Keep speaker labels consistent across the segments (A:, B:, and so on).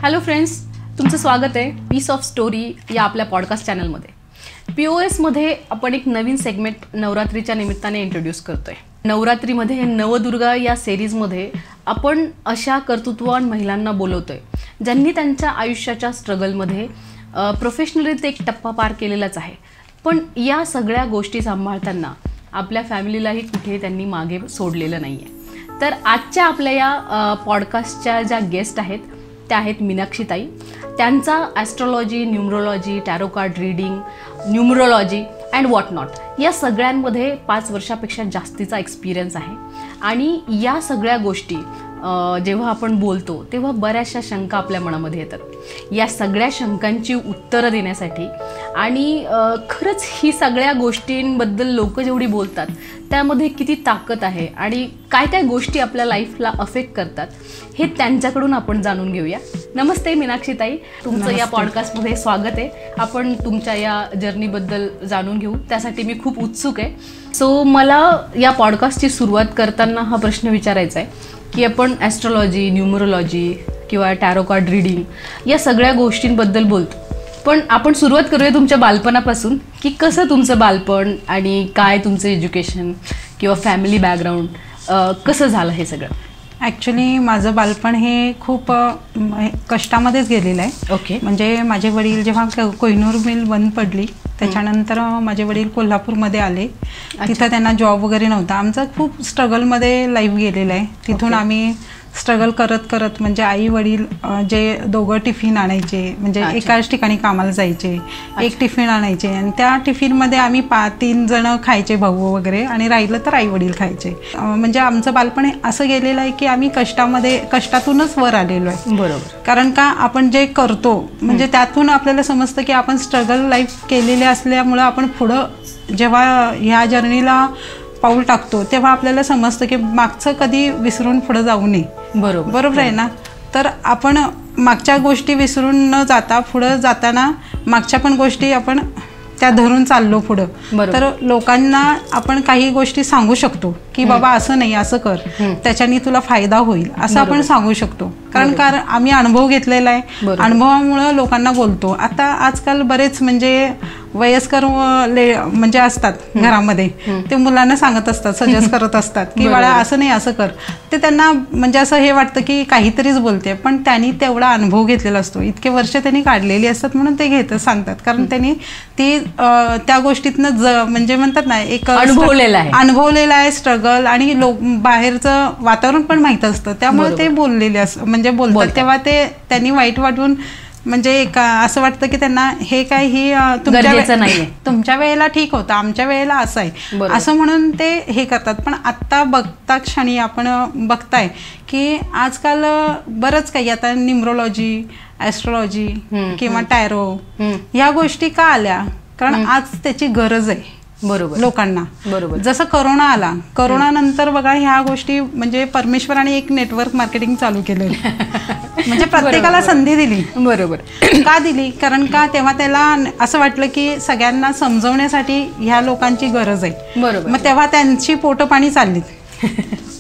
A: Hello friends, तुमचं स्वागत आहे पीस ऑफ स्टोरी या आपल्या पॉडकास्ट चॅनलमध्ये. POSमध्ये आपण एक नवीन सेगमेंट नवरात्रीच्या निमित्ताने इंट्रोड्यूस करतोय. नवरात्रीमध्ये नवदुर्गा या सिरीजमध्ये आपण अशा कर्तृत्ववान महिलांना बोलवतोय ज्यांनी त्यांच्या आयुष्याच्या स्ट्रगलमध्ये प्रोफेशनली एक टप्पा पार केलेलाच आहे, पण या सगळ्या गोष्टी सांभाळताना आपल्या फॅमिलीलाही कुठे त्यांनी मागे सोडलेलं नाही आहे. तर आजच्या आपल्या या पॉडकास्टच्या ज्या गेस्ट आहेत त्या आहेत मीनाक्षीताई. त्यांचा astrology, numerology, tarot card reading, numerology and what not या सगळ्यांमध्ये 5 वर्षापेक्षा जास्तीचा एक्सपिरियन्स आहे. आणि या सगळ्या गोष्टी जेव्हा आपण बोलतो तेव्हा बऱ्याचशा शंका आपल्या मनामध्ये येतात. या सगळ्या शंकांची उत्तरं देण्यासाठी आणि खरंच ही सगळ्या गोष्टींबद्दल लोक जेवढी बोलतात त्यामध्ये किती ताकद आहे आणि काय काय गोष्टी आपल्या लाईफला अफेक्ट करतात हे त्यांच्याकडून आपण जाणून घेऊया. नमस्ते मीनाक्षीताई, तुमचं या पॉडकास्टमध्ये स्वागत आहे. आपण तुमच्या या जर्नीबद्दल जाणून घेऊ, त्यासाठी मी खूप उत्सुक आहे. सो मला या पॉडकास्टची सुरुवात करताना हा प्रश्न विचारायचा आहे की आपण ॲस्ट्रॉलॉजी, न्यूमरोलॉजी किंवा टॅरो कार्ड रीडिंग या सगळ्या गोष्टींबद्दल बोलतो, पण आपण सुरुवात करूया तुमच्या बालपणापासून की कसं तुमचं बालपण आणि काय तुमचं एज्युकेशन किंवा फॅमिली बॅकग्राऊंड कसं झालं हे सगळं.
B: ॲक्च्युली माझं बालपण हे खूप कष्टामध्येच गेलेलं आहे.
A: ओके.
B: म्हणजे माझे वडील जेव्हा कोहिनूर मिल बंद पडली त्याच्यानंतर माझे वडील कोल्हापूरमध्ये आले. तिथं त्यांना जॉब वगैरे नव्हता. आमचं खूप स्ट्रगलमध्ये लाईफ गेलेलं आहे. तिथून आम्ही स्ट्रगल करत करत म्हणजे आई वडील जे दोघं टिफिन आणायचे, म्हणजे एकाच ठिकाणी कामाला जायचे, एक टिफिन आणायचे आणि त्या टिफिनमध्ये आम्ही 3 जण खायचे, भाऊ वगैरे, आणि राहिलं तर आई वडील खायचे. म्हणजे आमचं बालपण असं गेलेलं आहे की आम्ही कष्टातूनच वर आलेलो आहे.
A: बरोबर.
B: कारण का आपण जे करतो म्हणजे त्यातून आपल्याला समजतं की आपण स्ट्रगल लाईफ केलेली असल्यामुळं आपण पुढं जेव्हा ह्या जर्नीला पाऊल टाकतो तेव्हा आपल्याला समजतं की मागचं कधी विसरून पुढं जाऊ नये. बरोबर आहे ना. तर आपण मागच्या गोष्टी विसरून न जाता पुढं जाताना मागच्या पण गोष्टी आपण त्या धरून चाललो पुढं, तर लोकांना आपण काही गोष्टी सांगू शकतो की बाबा असं नाही, असं कर, त्याच्याने तुला फायदा होईल असं आपण सांगू शकतो. कारण आम्ही अनुभव घेतलेला आहे. अनुभवामुळं लोकांना बोलतो. आता आजकाल बरेच म्हणजे वयस्कर म्हणजे असतात घरामध्ये, ते मुलांना सांगत असतात, सजेस्ट करत असतात की बाळा असं नाही, असं कर. ते त्यांना म्हणजे असं हे वाटतं की काहीतरीच बोलते, पण त्यांनी तेवढा अनुभव घेतलेला असतो. इतके वर्ष त्यांनी काढलेली असतात म्हणून ते सांगतात. कारण त्यांनी ती त्या गोष्टीतनं म्हणजे म्हणतात ना एक अनुभवलेला आहे स्ट्रगल, आणि बाहेरचं वातावरण पण माहीत असतं, त्यामुळे ते बोललेले म्हणजे बोलतात. तेव्हा ते त्यांनी वाईट वाटून म्हणजे असं वाटतं की त्यांना हे काय ही तुमच्या वेळेला ठीक होतं, आमच्या वेळेला असं आहे, असं म्हणून ते हे करतात. पण आत्ता बघता क्षणी आपण बघताय की आजकाल बरंच काही आता न्यूमरोलॉजी, ॲस्ट्रॉलॉजी किंवा टॅरो ह्या गोष्टी का आल्या, कारण आज त्याची गरज आहे.
A: बरोबर.
B: लोकांना. बरोबर. जसं करोना आला, करोना नंतर बघा ह्या गोष्टी म्हणजे परमेश्वराने एक नेटवर्क मार्केटिंग चालू केलं. म्हणजे प्रत्येकाला संधी दिली.
A: बरोबर.
B: का दिली? कारण का तेव्हा त्याला असं वाटलं की सगळ्यांना समजवण्यासाठी ह्या लोकांची गरज आहे.
A: बरोबर.
B: मग तेव्हा त्यांची पोटपाणी चाललीत.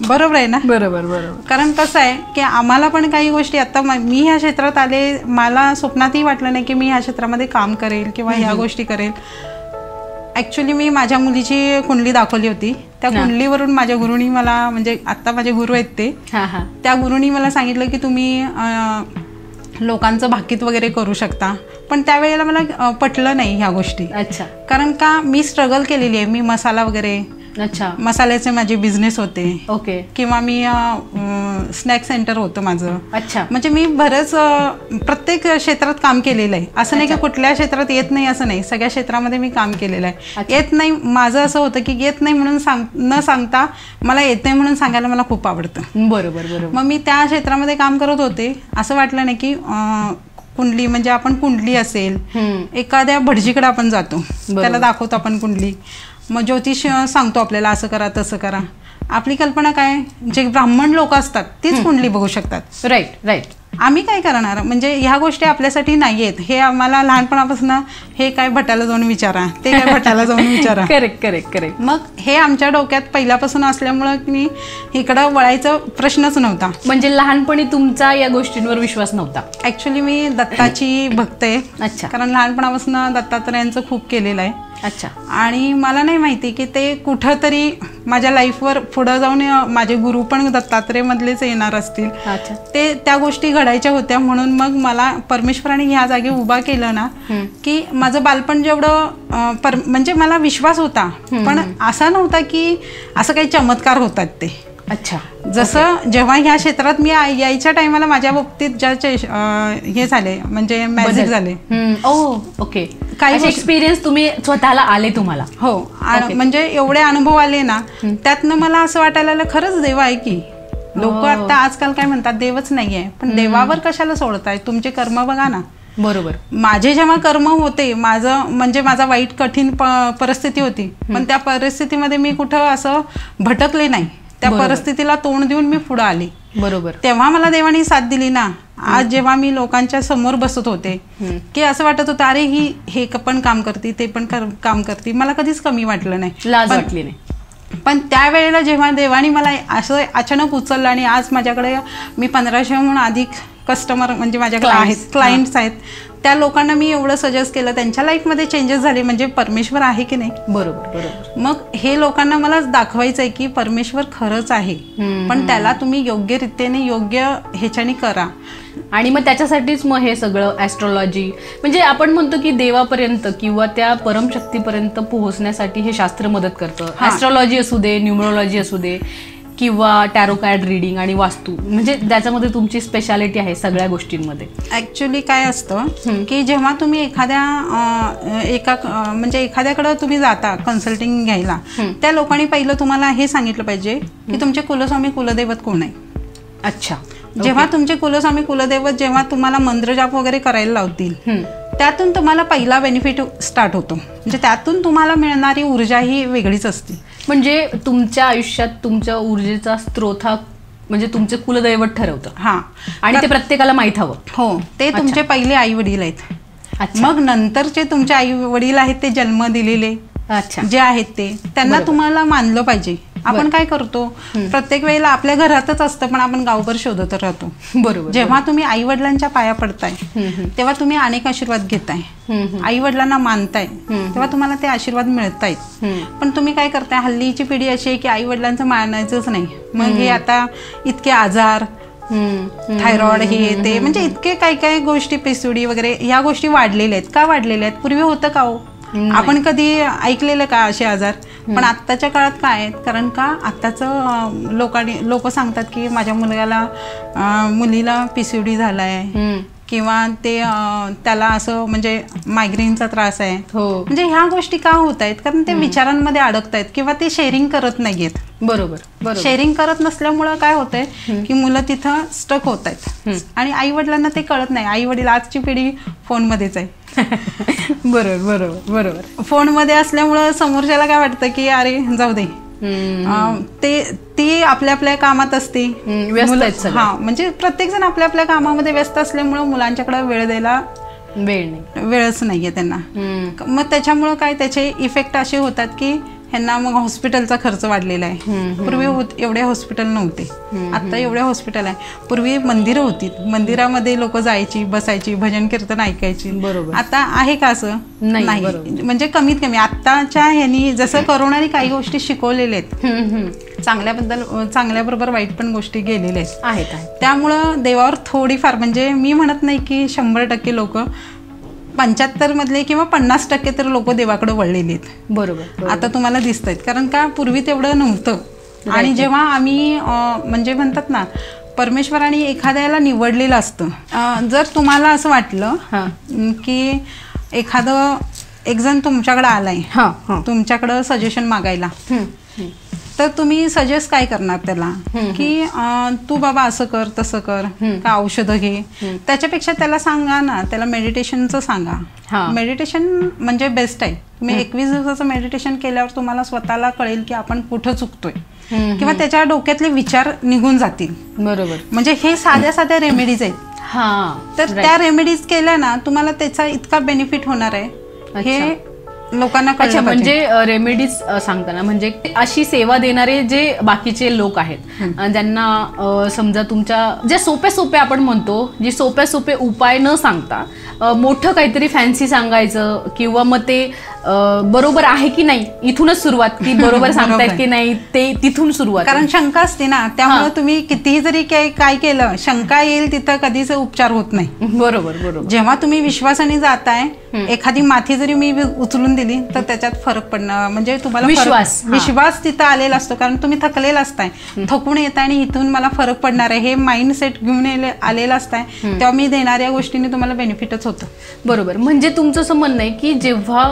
B: बरोबर आहे ना.
A: बरोबर. बरोबर.
B: कारण कसं आहे की आम्हाला पण काही गोष्टी, आता मी ह्या क्षेत्रात आले, मला स्वप्नातही वाटलं नाही की मी ह्या क्षेत्रामध्ये काम करेल किंवा ह्या गोष्टी करेल. ॲक्च्युली मी माझ्या मुलीची कुंडली दाखवली होती. त्या कुंडलीवरून माझ्या गुरुनी मला, म्हणजे आत्ता माझे गुरु आहेत ते, त्या गुरुनी मला सांगितलं की तुम्ही लोकांचं भाकीत वगैरे करू शकता. पण त्यावेळेला मला पटलं नाही ह्या गोष्टी.
A: अच्छा.
B: कारण का मी स्ट्रगल केलेली आहे. मी मसाला वगैरे, मसाल्याचे माझे बिझनेस होते.
A: ओके.
B: किंवा मी स्नॅक सेंटर होतं माझं.
A: अच्छा.
B: म्हणजे मी बरंच प्रत्येक क्षेत्रात काम केलेलं आहे. असं नाही की कुठल्या क्षेत्रात येत नाही असं नाही, सगळ्या क्षेत्रामध्ये मी काम केलेलं आहे. येत नाही माझं असं होतं की येत नाही म्हणून न सांगता मला येत नाही म्हणून सांगायला मला खूप आवडतं.
A: बरोबर. बरोबर.
B: मग मी त्या क्षेत्रामध्ये काम करत होते. असं वाटलं नाही की कुंडली म्हणजे आपण कुंडली असेल, एखाद्या भटजीकडे आपण जातो, त्याला दाखवतो आपण कुंडली, मग ज्योतिष सांगतो आपल्याला असं करा तसं करा. आपली कल्पना काय, जे ब्राह्मण लोक असतात तीच कुंडली बघू शकतात.
A: राईट. राईट.
B: आम्ही काय करणार, म्हणजे ह्या गोष्टी आपल्यासाठी नाही आहेत. हे आम्हाला लहानपणापासून हे काय भटाला जाऊन विचारा, ते काय भटाला जाऊन विचारा.
A: Correct correct correct.
B: मग हे आमच्या डोक्यात पहिल्यापासून असल्यामुळं मी इकडं वळायचा प्रश्नच नव्हता.
A: म्हणजे लहानपणी तुमचा या गोष्टींवर विश्वास नव्हता?
B: ऍक्च्युली मी दत्ताची भक्त आहे.
A: अच्छा.
B: कारण लहानपणापासून दत्तात्रयांचं खूप केलेलं आहे.
A: अच्छा.
B: आणि मला नाही माहिती की ते कुठंतरी माझ्या लाईफवर पुढं जाऊन माझे गुरु पण दत्तात्रय मधलेच येणार असतील.
A: अच्छा.
B: ते त्या गोष्टी घडायच्या होत्या, म्हणून मग मला परमेश्वराने ह्या जागी उभा केलं ना, की माझं बालपण जेवढं म्हणजे मला विश्वास होता, पण असा नव्हता की असं काही चमत्कार होतात ते.
A: अच्छा.
B: जसं जेव्हा ह्या क्षेत्रात मी यायच्या टायमाला माझ्या बाबतीत ज्या हे झाले, म्हणजे मॅजिक झाले.
A: ओके. काही एक्सपिरियन्स तुम्ही स्वतःला आले तुम्हाला?
B: हो. म्हणजे एवढे अनुभव आले ना, त्यातनं मला असं वाटायला लागलं खरंच देव आहे की. लोक आता आजकाल काय म्हणतात देवच नाहीये, पण देवावर कशाला सोडताय, तुमचे कर्म बघा ना.
A: बरोबर.
B: माझे जेव्हा कर्म होते, माझा वाईट कठीण परिस्थिती होती, पण त्या परिस्थितीमध्ये मी कुठं असं भटकले नाही. त्या परिस्थितीला तोंड देऊन मी पुढे आले.
A: बरोबर.
B: तेव्हा मला देवानी साथ दिली ना. आज जेव्हा मी लोकांच्या समोर बसत होते, की असं वाटत होतं अरे हे पण काम करते, ते पण काम करते, मला कधीच कमी वाटलं नाही,
A: लाज वाटली नाही.
B: पण त्यावेळेला जेव्हा देवानी मला असं अचानक उचललं आणि आज माझ्याकडे मी 1500हून अधिक कस्टमर म्हणजे माझ्याकडे आहेत, क्लायंट्स आहेत, त्या लोकांना मी एवढं सजेस्ट केलं, त्यांच्या लाईफमध्ये चेंजेस झाले, म्हणजे परमेश्वर आहे की नाही.
A: बरोबर बरोबर.
B: मग हे लोकांना मला दाखवायचं आहे की परमेश्वर खरंच आहे, पण त्याला तुम्ही योग्य रीतीने योग्य ह्याच्याने करा.
A: आणि मग त्याच्यासाठीच मग हे सगळं ॲस्ट्रॉलॉजी, म्हणजे आपण म्हणतो की देवापर्यंत किंवा त्या परमशक्तीपर्यंत पोहोचण्यासाठी हे शास्त्र मदत करतं. ॲस्ट्रॉलॉजी असू दे, न्यूमरोलॉजी असू दे, किंवा टॅरो कार्ड रिडिंग आणि वास्तू, म्हणजे त्याच्यामध्ये तुमची स्पेशालिटी आहे सगळ्या गोष्टींमध्ये. ऍक्च्युली
B: काय असतं की जेव्हा तुम्ही एखाद्याकडे तुम्ही जाता कन्सल्टिंग घ्यायला, त्या लोकांनी पहिलं तुम्हाला हे सांगितलं पाहिजे की तुमचे कुलस्वामी कुलदैवत कोण आहे.
A: अच्छा.
B: जेव्हा तुमचे कुलस्वामी कुलदैवत जेव्हा तुम्हाला मंत्रजाप वगैरे करायला लावतील, त्यातून तुम्हाला पहिला बेनिफिट स्टार्ट होतो. म्हणजे त्यातून तुम्हाला मिळणारी ऊर्जा ही वेगळीच असते.
A: म्हणजे तुमच्या आयुष्यात तुमच्या ऊर्जेचा स्रोत हा म्हणजे तुमचे कुलदैवत ठरवतं. आणि ते प्रत्येकाला माहीत हवं.
B: हो. ते तुमचे पहिले आई वडील आहेत. मग नंतरचे तुमचे आई वडील आहेत ते जन्म दिलेले जे आहेत ते, त्यांना तुम्हाला मानलं पाहिजे. आपण काय करतो प्रत्येक वेळेला आपल्या घरातच असतं, पण आपण गावभर शोधत राहतो. बरोबर. जेव्हा तुम्ही आई वडिलांच्या पाया पडताय तेव्हा तुम्ही अनेक आशीर्वाद घेताय, आई वडिलांना मानताय, तेव्हा तुम्हाला ते आशीर्वाद मिळतायत. पण तुम्ही काय करताय, हल्लीची पिढी अशी आहे की आई वडिलांचं मानायचंच नाही. मग हे आता इतके आजार, थायरॉइड, हे ते, म्हणजे इतके काही काही गोष्टी, पिसुडी वगैरे ह्या गोष्टी वाढलेल्या आहेत. का वाढलेल्या आहेत? पूर्वी होतं का हो? आपण कधी ऐकलेलं का असे आजार? पण आत्ताच्या काळात काय आहेत, कारण का आत्ताचं लोक सांगतात की माझ्या मुलीला PCOD झालाय, किंवा त्याला असं म्हणजे मायग्रेनचा त्रास आहे. म्हणजे ह्या गोष्टी का होत आहेत? कारण ते विचारांमध्ये अडकतायत किंवा ते शेअरिंग करत नाहीयेत. बरोबर. शेअरिंग करत नसल्यामुळं काय होतंय की मुलं तिथं स्टक होत आहेत आणि आई वडिलांना ते कळत नाही. आई वडील आजची पिढी फोनमध्येच आहे.
A: बरोबर बरोबर बरोबर.
B: फोनमध्ये असल्यामुळं समोरच्याला काय वाटतं की अरे जाऊ दे, ती आपल्या आपल्या कामात असते, म्हणजे प्रत्येक जण आपल्या आपल्या कामामध्ये व्यस्त असल्यामुळं मुलांच्याकडे वेळ द्यायला वेळच नाहीये त्यांना. मग त्याच्यामुळं काय त्याचे इफेक्ट असे होतात की ह्यांना मग हॉस्पिटलचा खर्च वाढलेला आहे. पूर्वी एवढे हॉस्पिटल नव्हते, आता एवढे हॉस्पिटल आहे. पूर्वी मंदिरं होती, मंदिरामध्ये लोक जायची, बसायची, भजन कीर्तन ऐकायची. बरोबर. आता आहे का असं? नाही. म्हणजे कमीत कमी आत्ताच्या ह्यांनी जसं करोनाने काही गोष्टी शिकवलेल्या आहेत, चांगल्याबरोबर वाईट पण गोष्टी गेलेल्या आहेत. त्यामुळं देवावर थोडीफार, म्हणजे मी म्हणत नाही की 100% लोक, 75 मधले किंवा 50% तर लोक देवाकडे वळलेले आहेत. बरोबर. आता तुम्हाला दिसत आहेत, कारण का पूर्वी तेवढं नव्हतं. आणि जेव्हा आम्ही म्हणजे म्हणतात ना, परमेश्वराने एखाद्याला निवडलेलं असतं. जर तुम्हाला असं वाटलं की एक जण तुमच्याकडे आलाय, तुमच्याकडं सजेशन मागायला, तर तुम्ही सजेस्ट काय करणार त्याला की तू बाबा असं कर, तसं कर, का औषधं घे. त्याच्यापेक्षा त्याला सांगा ना, त्याला मेडिटेशनचं सांगा. मेडिटेशन म्हणजे बेस्ट आहे. तुम्ही 21 दिवसाचं मेडिटेशन केल्यावर तुम्हाला स्वतःला कळेल की आपण कुठं चुकतोय, किंवा त्याच्या डोक्यातले विचार निघून जातील. बरोबर. म्हणजे हे साध्या साध्या रेमेडीज आहेत. तर त्या रेमेडीज केल्या ना तुम्हाला त्याचा इतका बेनिफिट होणार आहे हे लोकांना कळलं.
A: म्हणजे रेमेडीज सांगताना म्हणजे अशी सेवा देणारे जे बाकीचे लोक आहेत ज्यांना समजा तुमच्या जे सोपे आपण म्हणतो जे सोपे उपाय न सांगता मोठं काहीतरी फॅन्सी सांगायचं किंवा मग ते बरोबर आहे की नाही इथूनच सुरुवात की बरोबर सांगतायत की नाही ते तिथून सुरुवात.
B: कारण शंका असते ना त्यामुळे तुम्ही कितीही जरी काय केलं शंका येईल तिथं कधीच उपचार होत नाही.
A: बरोबर.
B: जेव्हा तुम्ही विश्वासाने जाताय एखादी माती जरी मी उचलून दिली तर त्याच्यात फरक पडणं म्हणजे तुम्हाला विश्वास तिथं आलेला असतो. कारण तुम्ही थकलेला असताय थकून येताय आणि इथून मला फरक पडणार आहे हे माइंडसेट घेऊन आलेला असताय तेव्हा मी देणाऱ्या गोष्टीने तुम्हाला बेनिफिटच होतं.
A: बरोबर. म्हणजे तुमचं असं म्हणणं आहे की जेव्हा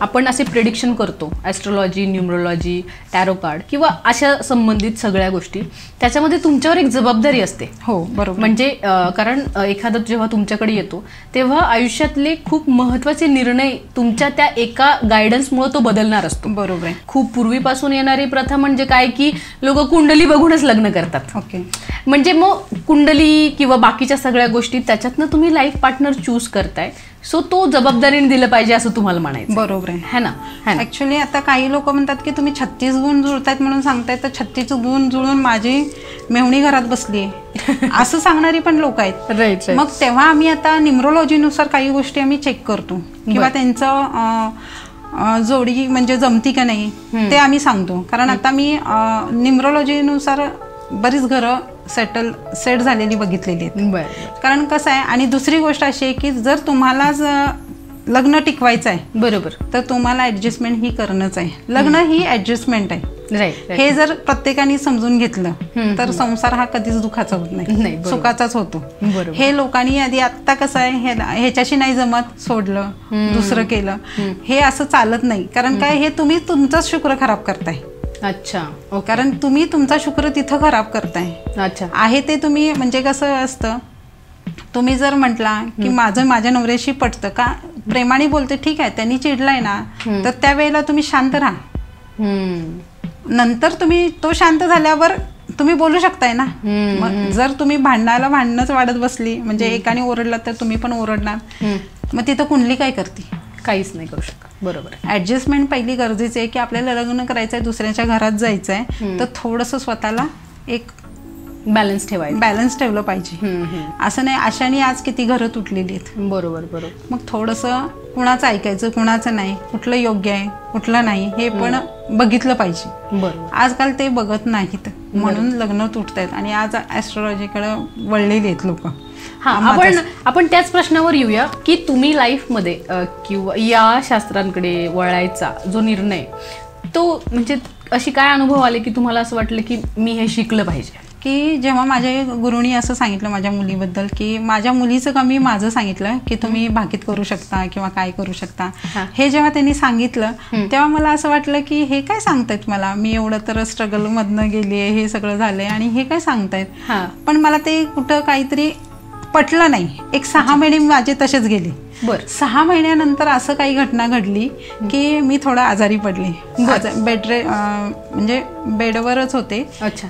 A: आपण असे प्रेडिक्शन करतो ॲस्ट्रोलॉजी न्यूमरोलॉजी टॅरो कार्ड किंवा अशा संबंधित सगळ्या गोष्टी त्याच्यामध्ये तुमच्यावर एक जबाबदारी असते.
B: हो बरोबर.
A: म्हणजे कारण एखादा जेव्हा तुमच्याकडे येतो तेव्हा आयुष्यातले खूप महत्त्वाचे निर्णय तुमच्या त्या एका गायडन्समुळे तो बदलणार असतो.
B: बरोबर आहे.
A: खूप पूर्वीपासून येणारी प्रथा म्हणजे काय की लोक कुंडली बघूनच लग्न करतात.
B: ओके.
A: म्हणजे मग कुंडली किंवा बाकीच्या सगळ्या गोष्टी त्याच्यातनं तुम्ही लाईफ पार्टनर चूज करताय सो तो जबाबदारीने दिलं पाहिजे असं तुम्हाला म्हणायचं.
B: बरोबर आहे.
A: है ना.
B: ऍक्च्युली आता काही लोक म्हणतात की तुम्ही 36 गुण जुळतायत म्हणून सांगताय तर 36 गुण जुळून माझी मेहुणी घरात बसली आहे असं सांगणारी पण लोक आहेत.
A: राईट.
B: मग तेव्हा आम्ही आता न्यूमरोलॉजीनुसार काही गोष्टी आम्ही चेक करतो किंवा त्यांचं जोडी म्हणजे जमती का नाही ते आम्ही सांगतो. कारण आता मी न्यूमरोलॉजीनुसार बरीच घरं सेट झालेली बघितलेली आहेत. कारण कसं आहे आणि दुसरी गोष्ट अशी आहे की जर तुम्हाला लग्न टिकवायचं आहे बरोबर तर तुम्हाला ऍडजस्टमेंट ही करणंच आहे. लग्न ही ऍडजस्टमेंट आहे. हे जर प्रत्येकाने समजून घेतलं तर संसार हा कधीच दुःखाचा होत नाही सुखाचाच होतो. हे लोकांनी आधी आता कसं आहे ह्याच्याशी नाही जमत सोडलं दुसरं केलं हे असं चालत नाही. कारण काय हे तुम्ही तुमचाच शुक्र खराब करताय.
A: अच्छा.
B: कारण तुम्ही तुमचा शुक्र तिथं खराब करताय.
A: अच्छा.
B: आहे ते तुम्ही म्हणजे कसं असतं तुम्ही जर म्हटला की माझं माझ्या नवऱ्याशी पटतं का प्रेमाने बोलते ठीक आहे त्यांनी चिडलाय ना तर त्यावेळेला तुम्ही शांत राहा. नंतर तुम्ही तो शांत झाल्यावर तुम्ही बोलू शकताय ना. मग जर तुम्ही भांडणच वाढत बसली म्हणजे एकाने ओरडला तर तुम्ही पण ओरडणार मग तिथं कुंडली काय करते
A: काहीच नाही करू शकत. बरोबर.
B: ऍडजस्टमेंट पहिली गरजेची आहे की आपल्याला लग्न करायचंय दुसऱ्याच्या घरात जायचंय तर थोडंसं स्वतःला एक
A: बॅलन्स
B: ठेवलं पाहिजे. असं नाही अशाने आज किती घरं तुटलेली आहेत.
A: बरोबर.
B: मग थोडंसं कुणाचं ऐकायचं कुणाचं नाही कुठलं योग्य आहे कुठलं नाही हे पण बघितलं पाहिजे.
A: बरोबर.
B: आजकाल ते बघत नाहीत म्हणून लग्न तुटतायत आणि आज ऍस्ट्रोलॉजीकडे वळलेली आहेत लोक.
A: आपण त्याच प्रश्नावर येऊया की तुम्ही लाईफमध्ये किंवा या शास्त्रांकडे वळायचा जो निर्णय तो म्हणजे अशी काय अनुभव आले की तुम्हाला असं वाटलं की मी हे शिकलं पाहिजे.
B: की जेव्हा माझ्या गुरुनी असं सांगितलं माझ्या मुलीबद्दल की माझ्या मुलीचं कमी माझं सांगितलं की तुम्ही भाकीत करू शकता किंवा काय करू शकता हे जेव्हा त्यांनी सांगितलं तेव्हा मला असं वाटलं की हे काय सांगतायत मला मी एवढं तर स्ट्रगल मधनं गेली हे सगळं झालंय आणि हे काय सांगतायत. पण मला ते कुठं काहीतरी पटलं नाही. एक 6 महिने माझे तसेच गेले. 6 महिन्यानंतर असं काही घटना घडली की मी थोडा आजारी पडले. म्हणजे बेडवरच होते.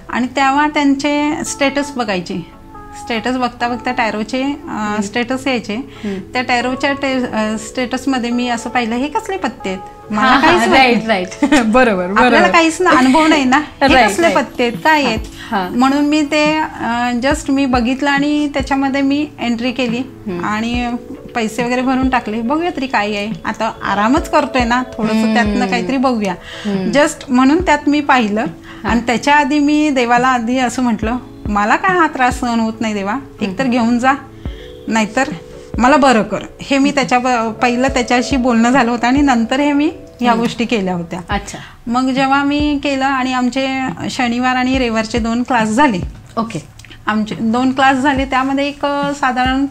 B: आणि तेव्हा त्यांचे स्टेटस बघायचे स्टेटस बघता बघता टॅरोचे स्टेटस यायचे त्या टॅरोच्या स्टेटसमध्ये मी असं पाहिलं हे कसले पत्ते आहेत मला काहीच
A: बरोबर
B: आपल्याला काहीच अनुभव नाही ना हे कसले पत्ते आहेत काय आहेत म्हणून मी ते जस्ट मी बघितलं आणि त्याच्यामध्ये मी एंट्री केली आणि पैसे वगैरे भरून टाकले. बघूया तरी काय आहे आता आरामच करतोय ना थोडंसं त्यातनं काहीतरी बघूया जस्ट म्हणून त्यात मी पाहिलं. आणि त्याच्या आधी मी देवाला आधी असं म्हटलं मला काय हा त्रास सहन होत नाही देवा एकतर घेऊन जा नाहीतर मला बरं कर. हे मी पहिलं त्याच्याशी बोलणं झालं होतं आणि नंतर हे मी ह्या गोष्टी केल्या होत्या.
A: अच्छा.
B: मग जेव्हा मी केलं आणि आमचे शनिवार आणि रविवारचे 2 क्लास झाले.
A: ओके.
B: आमचे 2 क्लास झाले त्यामध्ये एक साधारण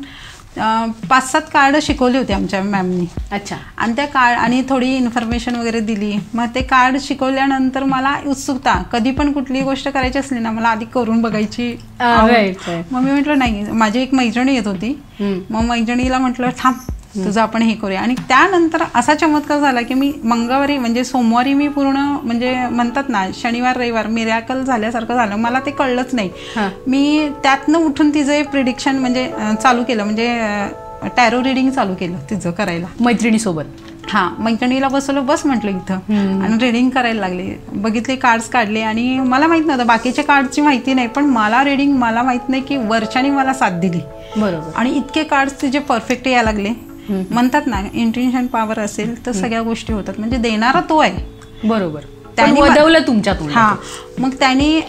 B: 5-7 कार्ड शिकवले होते आमच्या मॅमनी.
A: अच्छा.
B: आणि त्या कार्ड आणि थोडी इन्फॉर्मेशन वगैरे दिली. मग ते कार्ड शिकवल्यानंतर मला उत्सुकता कधी पण कुठली गोष्ट करायची असली ना मला आधी करून बघायची. मग मी म्हटलं नाही माझी एक मैत्रिणी येत होती मग मैत्रिणीला म्हटलं थांब तुझं आपण हे करूया. आणि त्यानंतर असा चमत्कार झाला की मी मंगळवारी म्हणजे सोमवारी मी पूर्ण म्हणजे म्हणतात ना शनिवार रविवार मिरॅकल झाल्यासारखं झालं. मला ते कळलंच नाही. मी त्यातनं उठून तिचं प्रिडिक्शन म्हणजे चालू केलं, म्हणजे टॅरो रिडिंग चालू केलं तिचं करायला
A: मैत्रिणीसोबत.
B: मैत्रिणीला बसवलं, बस म्हटलं इथं, आणि रिडिंग करायला लागले. बघितले, कार्ड्स काढले, आणि मला माहित नव्हतं बाकीच्या कार्डची माहिती नाही, पण मला रिडिंग मला माहित नाही की वर्षाने मला साथ दिली.
A: बरोबर.
B: आणि इतके कार्ड्स तिचे परफेक्ट यायला लागले. म्हणतात ना इंट्युइशन पॉवर असेल तर सगळ्या गोष्टी होतात, म्हणजे देणारा तो आहे.
A: बरोबर. त्यांनी वदवलं तुमच्यातून.
B: मग त्यांनी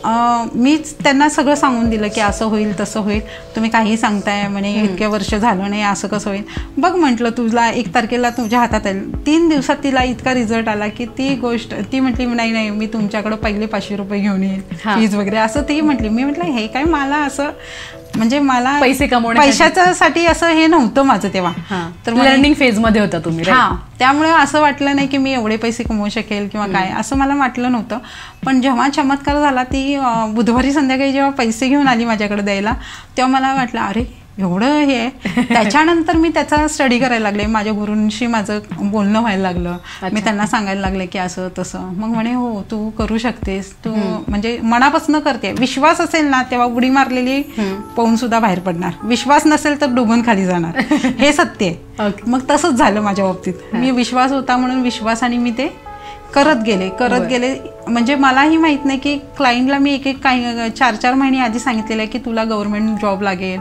B: मीच त्यांना सगळं सांगून दिलं की असं होईल तसं होईल, तुम्ही काही सांगताय म्हणे, इतक्या वर्ष झालं नाही, असं कसं होईल. बघ म्हटलं तुला 1 तारखेला तुझ्या हातात येईल. 3 दिवसात तिला इतका रिझल्ट आला की ती गोष्ट ती म्हटली नाही नाही मी तुमच्याकडे पहिले 500 रुपये घेऊन येईल फीज वगैरे असं ती म्हटली. मी म्हटलं हे काय, मला असं म्हणजे मला
A: पैसे
B: पैशासाठी असं हे नव्हतं माझं तेव्हा.
A: तर लर्निंग फेज मध्ये होता तुम्ही.
B: त्यामुळे असं वाटलं नाही की मी एवढे पैसे कमवू शकेल किंवा काय, असं मला वाटलं नव्हतं. पण जेव्हा चमत्कार झाला, ती बुधवारी संध्याकाळी जेव्हा पैसे घेऊन आली माझ्याकडे द्यायला, तेव्हा मला वाटलं अरे एवढं हे आहे. त्याच्यानंतर मी त्याचा स्टडी करायला लागले. माझ्या गुरूंशी माझं बोलणं व्हायला लागलं. मी त्यांना सांगायला लागले की असं तसं. मग म्हणे हो तू करू शकतेस, तू म्हणजे मनापासून करते. विश्वास असेल ना तेव्हा उडी मारलेली पाहून सुद्धा बाहेर पडणार, विश्वास नसेल तर डुबून खाली जाणार, हे सत्य आहे. मग तसंच झालं माझ्या बाबतीत. मी विश्वास होता म्हणून विश्वासाने मी ते करत गेले. म्हणजे मलाही माहित नाही की क्लायंटला मी एक काही 4 महिने आधी सांगितलेलं आहे की तुला गव्हर्नमेंट जॉब लागेल,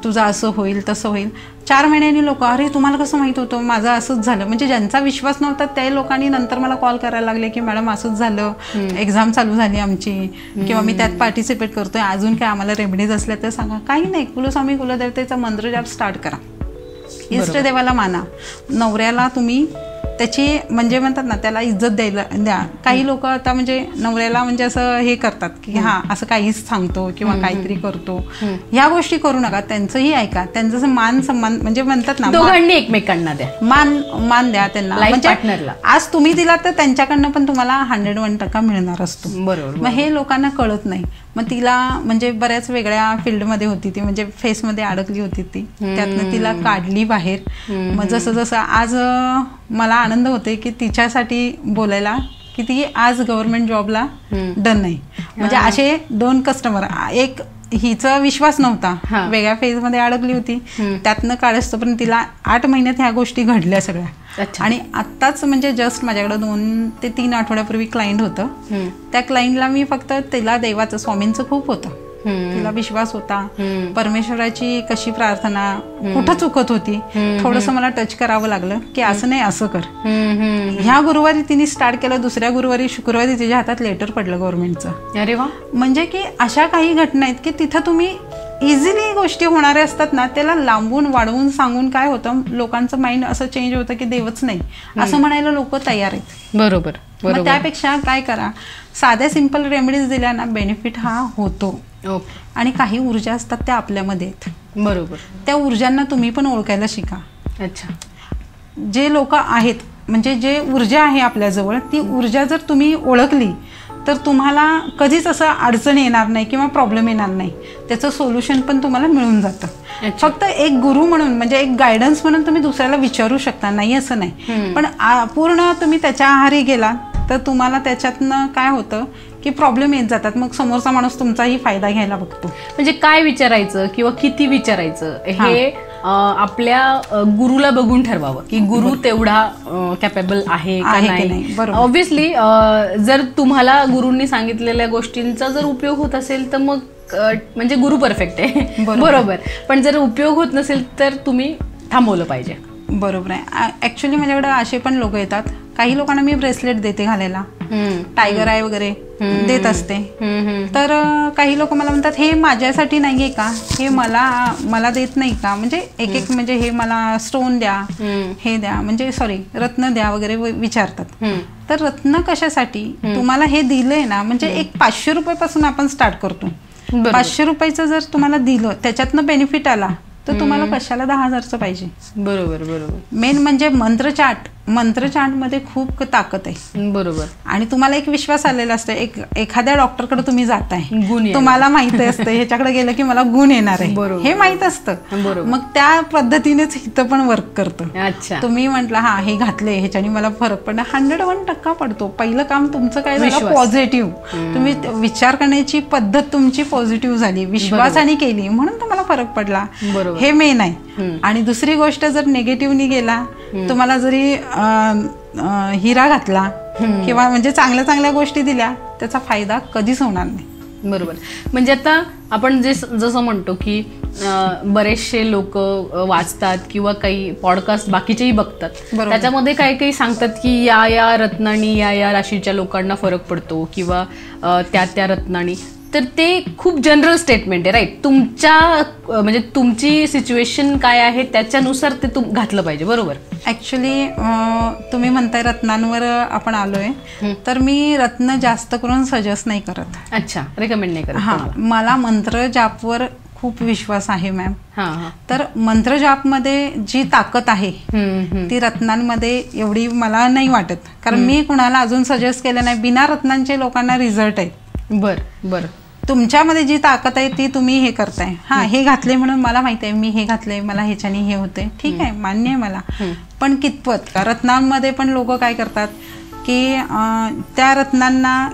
B: तुझं असं होईल तसं होईल. 4 महिन्यांनी लोक अरे तुम्हाला कसं माहित होतं, माझं असंच झालं. म्हणजे ज्यांचा विश्वास नव्हता त्या लोकांनी नंतर मला कॉल करायला लागले की मॅडम असंच झालं, एक्झाम चालू झाली आमची, किंवा मी त्यात पार्टिसिपेट करतोय, अजून काय आम्हाला रेमेडीज असल्या तर सांगा. काही नाही, कुलस्वामी कुलदेवतेचा मंत्र जाप स्टार्ट करा, इष्टदेवाला माना, नवऱ्याला तुम्ही त्याची म्हणजे म्हणतात ना त्याला इज्जत द्या. काही लोक आता म्हणजे नवऱ्याला म्हणजे असं हे करतात की असं काहीच सांगतो किंवा काहीतरी करतो, ह्या गोष्टी करू नका. त्यांचंही ऐका, त्यांचं मान सन्मान म्हणजे म्हणतात ना
A: दोघांनी एकमेकांना द्या,
B: मान द्या त्यांना. म्हणजे आज तुम्ही दिला तर त्यांच्याकडनं पण तुम्हाला 101% मिळणार असतो.
A: बरोबर.
B: मग हे लोकांना कळत नाही. मग तिला म्हणजे बऱ्याच वेगळ्या फील्डमध्ये होती ती, म्हणजे फेसमध्ये अडकली होती ती, त्यातनं तिला काढली बाहेर. मग जसं जसं आज मला आनंद होते की तिच्यासाठी बोलायला की ती आज गव्हर्नमेंट जॉबला डन नाही. म्हणजे असे 2 कस्टमर, एक हिचा विश्वास नव्हता, वेगळ्या फेजमध्ये अडकली होती, त्यातनं काढस्तोपर्यंत तिला 8 महिन्यात ह्या गोष्टी घडल्या सगळ्या. आणि आत्ताच म्हणजे जस्ट माझ्याकडे 2 ते 3 आठवड्यापूर्वी क्लायंट होतं. त्या क्लायंटला मी फक्त तिला देवाचं स्वामींचं खूप होतं, तिला विश्वास होता, परमेश्वराची कशी प्रार्थना कुठं चुकत होती, थोडंसं मला टच करावं लागलं की असं नाही असं कर. ह्या गुरुवारी तिने स्टार्ट केलं, दुसऱ्या गुरुवारी शुक्रवारी तिच्या हातात लेटर पडलं गव्हर्नमेंटचं.
A: अरे वा.
B: म्हणजे की अशा काही घटना आहेत की तिथं तुम्ही इझिली गोष्टी होणाऱ्या असतात ना, त्याला लांबून वाढवून सांगून काय होतं, लोकांचं माइंड असं चेंज होतं की देवच नाही असं म्हणायला लोक तयार आहेत.
A: बरोबर.
B: मग त्यापेक्षा काय करा, साध्या सिंपल रेमेडीज दिल्या ना बेनिफिट हा होतो. आणि काही ऊर्जा असतात त्या आपल्यामध्ये आहेत.
A: बरोबर.
B: त्या ऊर्जांना तुम्ही पण ओळखायला शिका.
A: अच्छा.
B: जे लोक आहेत म्हणजे जे ऊर्जा आहे आपल्याजवळ, ती ऊर्जा जर तुम्ही ओळखली तर तुम्हाला कधीच असं अडचण येणार नाही किंवा प्रॉब्लेम येणार नाही. त्याचं सोल्युशन पण तुम्हाला मिळून जातं. फक्त एक गुरु म्हणून म्हणजे एक गायडन्स म्हणून तुम्ही दुसऱ्याला विचारू शकता, नाही असं नाही. पण पूर्ण तुम्ही त्याच्या आहारी गेला तर तुम्हाला त्याच्यातनं काय होतं की प्रॉब्लेम येत जातात. मग समोरचा माणूस तुमचाही फायदा घ्यायला बघतो.
A: म्हणजे काय विचारायचं किंवा किती विचारायचं हे आपल्या गुरुला बघून ठरवावं की गुरु तेवढा कॅपेबल आहे का नाही. ऑब्व्हियसली जर तुम्हाला गुरूंनी सांगितलेल्या गोष्टींचा जर उपयोग होत असेल तर मग म्हणजे गुरु परफेक्ट आहे. बरोबर. पण जर उपयोग होत नसेल तर तुम्ही थांबवलं पाहिजे.
B: बरोबर आहे. ऍक्च्युली माझ्याकडे असे पण लोक येतात, काही लोकांना मी ब्रेसलेट देते घालायला, टायगर आय वगैरे देत असते. तर काही लोक मला म्हणतात हे माझ्यासाठी नाहीये का, हे मला देत नाही का, म्हणजे एक म्हणजे हे मला स्टोन द्या, हे द्या, म्हणजे सॉरी रत्न द्या वगैरे विचारतात. तर रत्न कशासाठी, तुम्हाला हे दिलंय ना, म्हणजे एक 500 रुपयापासून आपण स्टार्ट करतो. 500 रुपयाचं जर तुम्हाला दिलं त्याच्यातनं बेनिफिट आला तर तुम्हाला कशाला 10,000चं पाहिजे.
A: बरोबर बरोबर.
B: मेन म्हणजे मंत्रचाटमध्ये खूप ताकद आहे.
A: बरोबर.
B: आणि तुम्हाला एक विश्वास आलेला असतो. एखाद्या डॉक्टरकडे तुम्ही जाताय,
A: गुण
B: तुम्हाला माहिती असतं ह्याच्याकडे गेलं की मला गुण येणार आहे, हे माहित असतं. मग त्या पद्धतीनेच इथं पण वर्क करतं.
A: अच्छा.
B: तुम्ही म्हटलं हा हे घातले ह्याच्याने मला फरक पडला, 101% पडतो. पहिलं काम तुमचं काय झालं, पॉझिटिव्ह. तुम्ही विचार करण्याची पद्धत तुमची पॉझिटिव्ह झाली, विश्वासाने केली, म्हणून तुम्हाला फरक पडला. हे मेन आहे. आणि दुसरी गोष्ट, जर निगेटिव्हनी गेला, तुम्हाला जरी हिरा घातला किंवा म्हणजे चांगल्या चांगल्या गोष्टी दिल्या, त्याचा फायदा कधीच होणार नाही.
A: बरोबर. म्हणजे आता आपण जसं म्हणतो की बरेचसे लोक वाचतात किंवा काही पॉडकास्ट बाकीचेही बघतात, त्याच्यामध्ये काही काही सांगतात की या रत्नांनी या राशीच्या लोकांना फरक पडतो किंवा त्या रत्नांनी. तर ते खूप जनरल स्टेटमेंट आहे, राईट. म्हणजे तुमची सिच्युएशन काय आहे त्याच्यानुसार ते घातलं पाहिजे. बरोबर.
B: ऍक्च्युली तुम्ही म्हणताय रत्नांवर आपण आलोय, तर मी रत्न जास्त करून सजेस्ट नाही करत.
A: अच्छा, रेकमेंड नाही करत.
B: हा, मला मंत्र जापवर खूप विश्वास आहे मॅम. तर मंत्र जापमध्ये जी ताकद आहे ती रत्नांमध्ये एवढी मला नाही वाटत, कारण मी कुणाला अजून सजेस्ट केलं नाही. बिना रत्नांचे लोकांना रिझल्ट आहेत.
A: बर.
B: तुमच्यामध्ये जी ताकद आहे ती तुम्ही हे करताय. हा, हे घातले म्हणून मला माहिती आहे, मी हे घातले, मला ह्याच्याने हे होते, ठीक आहे, मान्य आहे मला. पण कितपत का रत्नांमध्ये पण लोक काय करतात की त्या रत्नांना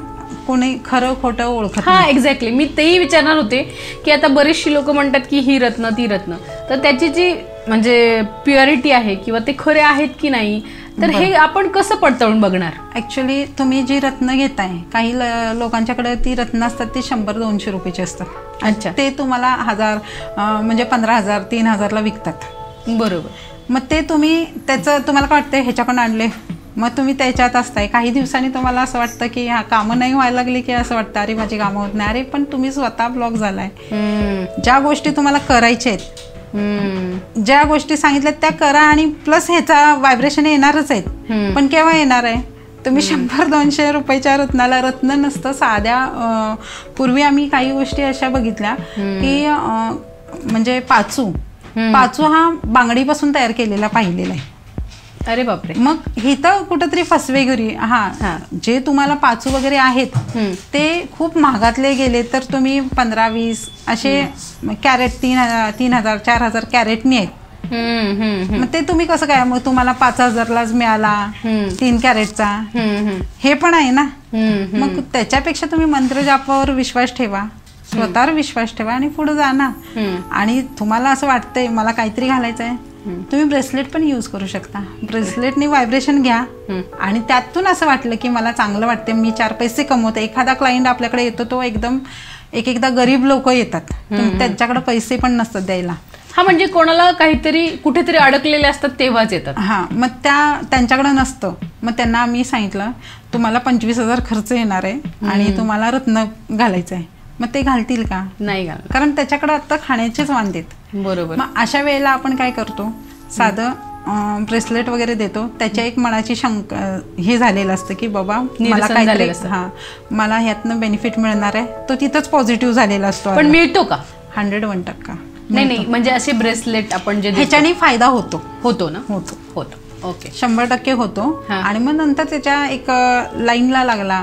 B: कोणी खरं खोटं ओळखत.
A: हा, एक्झॅक्टली. मी तेही विचारणार होते की आता बरीचशी लोक म्हणतात की ही रत्न ती रत्न, तर त्याची जी म्हणजे प्युरिटी आहे किंवा ते खरे आहेत की नाही, तर हे आपण कसं पडताळून बघणार.
B: ऍक्च्युली तुम्ही जी रत्न घेताय, काही लोकांच्याकडे ती रत्न असतात ती 100-200 रुपयाची असतात.
A: अच्छा.
B: ते तुम्हाला 1000 म्हणजे 15,000 3,000ला विकतात.
A: बरोबर.
B: मग ते तुम्ही त्याचं तुम्हाला काय वाटतं ह्याच्याकडून आणले, मग तुम्ही त्याच्यात असताय. काही दिवसांनी तुम्हाला असं वाटतं की हा कामं नाही व्हायला लागली, की असं वाटतं अरे माझी कामं होत नाही. अरे पण तुम्ही स्वतः ब्लॉक झालाय. ज्या गोष्टी तुम्हाला करायच्या आहेत, ज्या गोष्टी सांगितल्यात त्या करा, आणि प्लस ह्याचा व्हायब्रेशन येणारच आहेत. पण केव्हा येणार आहे, तुम्ही 100-200 रुपयाच्या रत्नाला, रत्न नसतं साध्या. पूर्वी आम्ही काही गोष्टी अशा बघितल्या की म्हणजे पाचू हा बांगडीपासून तयार केलेला पाहिलेला आहे.
A: अरे बापरे.
B: मग इथं कुठंतरी फसवेगिरी. जे तुम्हाला पाचू वगैरे आहेत ते खूप महागातले गेले, तर तुम्ही 15-20 असे कॅरेट 3,000 4,000 कॅरेटनी आहेत. मग ते तुम्ही कसं काय, मग तुम्हाला 5,000लाच मिळाला 3 कॅरेटचा, हे पण आहे ना. मग त्याच्यापेक्षा तुम्ही मंत्र जापावर विश्वास ठेवा, स्वतःवर विश्वास ठेवा आणि पुढे जा ना. आणि तुम्हाला असं वाटतंय मला काहीतरी घालायचं आहे, तुम्ही ब्रेसलेट पण यूज करू शकता. ब्रेसलेटनी व्हायब्रेशन घ्या आणि त्यातून असं वाटलं की मला चांगलं वाटते, मी 4 पैसे कमवते. एखादा क्लायंट आपल्याकडे येतो, तो एकदम एकदा गरीब लोक येतात, त्यांच्याकडे पैसे पण नसतात द्यायला.
A: हा, म्हणजे कोणाला काहीतरी कुठेतरी अडकलेले असतात तेव्हाच येतात.
B: हा, मग त्यांच्याकडे नसतं. मग त्यांना आम्ही सांगितलं तुम्हाला 25,000 खर्च येणार आहे आणि तुम्हाला रत्न घालायचं आहे. मग ते घालतील का?
A: नाही घालणार,
B: कारण त्याच्याकडे आता खाण्याचेच वांदेत.
A: बरोबर.
B: मग अशा वेळेला आपण काय करतो, साधं ब्रेसलेट वगैरे देतो. त्याच्या एक मनाची हे झालेलं असतं की बाबा मला काहीतरी, मला ह्यातनं बेनिफिट मिळणार आहे, तो तिथंच पॉझिटिव्ह झालेला असतो.
A: पण मिळतो का?
B: 101%.
A: नाही, म्हणजे असे ब्रेसलेट आपण जे
B: ह्याच्याने फायदा होतो
A: ना. होतो. ओके,
B: 100% होतो. आणि मग नंतर त्याच्या एक लाईनला लागला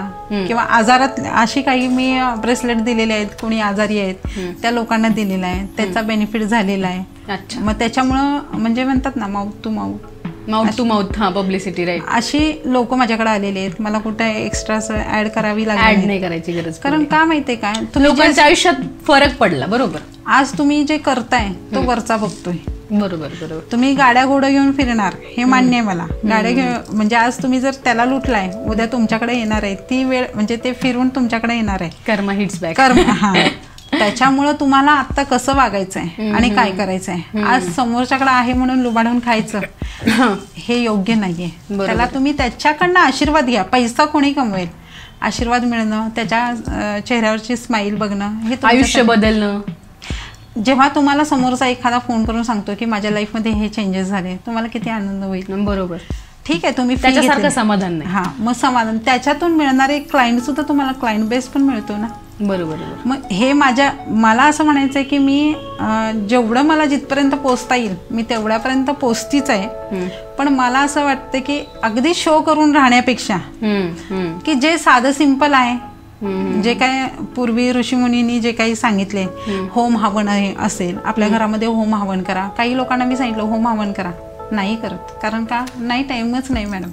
B: किंवा आजारात, अशी काही मी ब्रेसलेट दिलेले आहेत, कोणी आजारी आहेत त्या लोकांना दिलेला आहे, त्याचा बेनिफिट झालेला आहे.
A: अच्छा.
B: मग त्याच्यामुळं म्हणजे म्हणतात ना mouth to mouth,
A: publicity, right.
B: अशी लोक माझ्याकडे आलेले आहेत. मला कुठे एक्स्ट्रा ऍड करावी लागली,
A: ऍड नाही करायची गरज.
B: कारण का माहितीये काय,
A: लोकांच्या आयुष्यात फरक पडला. बरोबर.
B: आज तुम्ही जे करताय तो वरचा बघतोय.
A: बरोबर.
B: तुम्ही गाड्या घोडं घेऊन फिरणार, हे मान्य आहे मला. गाड्या म्हणजे आज तुम्ही जर त्याला लुटलाय, उद्या तुमच्याकडे येणार आहे ती वेळ, म्हणजे ते फिरून तुमच्याकडे येणार आहे.
A: कर्म हिट्स बॅक.
B: त्याच्यामुळं तुम्हाला आता कसं वागायचंय आणि काय करायचंय. आज समोरच्याकडे आहे म्हणून लुबाडून खायचं, हे योग्य नाहीये. त्याला तुम्ही त्याच्याकडनं आशीर्वाद घ्या. पैसा कोणी कमवेल, आशीर्वाद मिळणं, त्याच्या चेहऱ्यावरची स्माईल बघणं, हे
A: आयुष्य बदलणं.
B: जेव्हा तुम्हाला समोरचा एखादा फोन करून सांगतो की माझ्या लाईफमध्ये हे चेंजेस झाले, तुम्हाला किती आनंद होईल.
A: बरोबर.
B: ठीक आहे, तुम्ही
A: त्याच्यासारखं समाधान नाही.
B: मग समाधान त्याच्यातून मिळणारे क्लायंट सुद्धा तुम्हाला क्लायंट बेस पण मिळतो ना.
A: बरोबर.
B: मग हे मला असं म्हणायचं आहे की मी जेवढं मला जिथपर्यंत पोचता येईल मी तेवढ्यापर्यंत पोचतीच आहे. पण मला असं वाटतं की अगदी शो करून राहण्यापेक्षा की जे साधं सिंपल आहे, जे काय पूर्वी ऋषीमुनींनी जे काही सांगितले, होम हवन असेल आपल्या घरामध्ये, होम हवन करा. काही लोकांना मी सांगितलं होम हवन करा, नाही करत. कारण का? नाही, टाइमच नाही मॅडम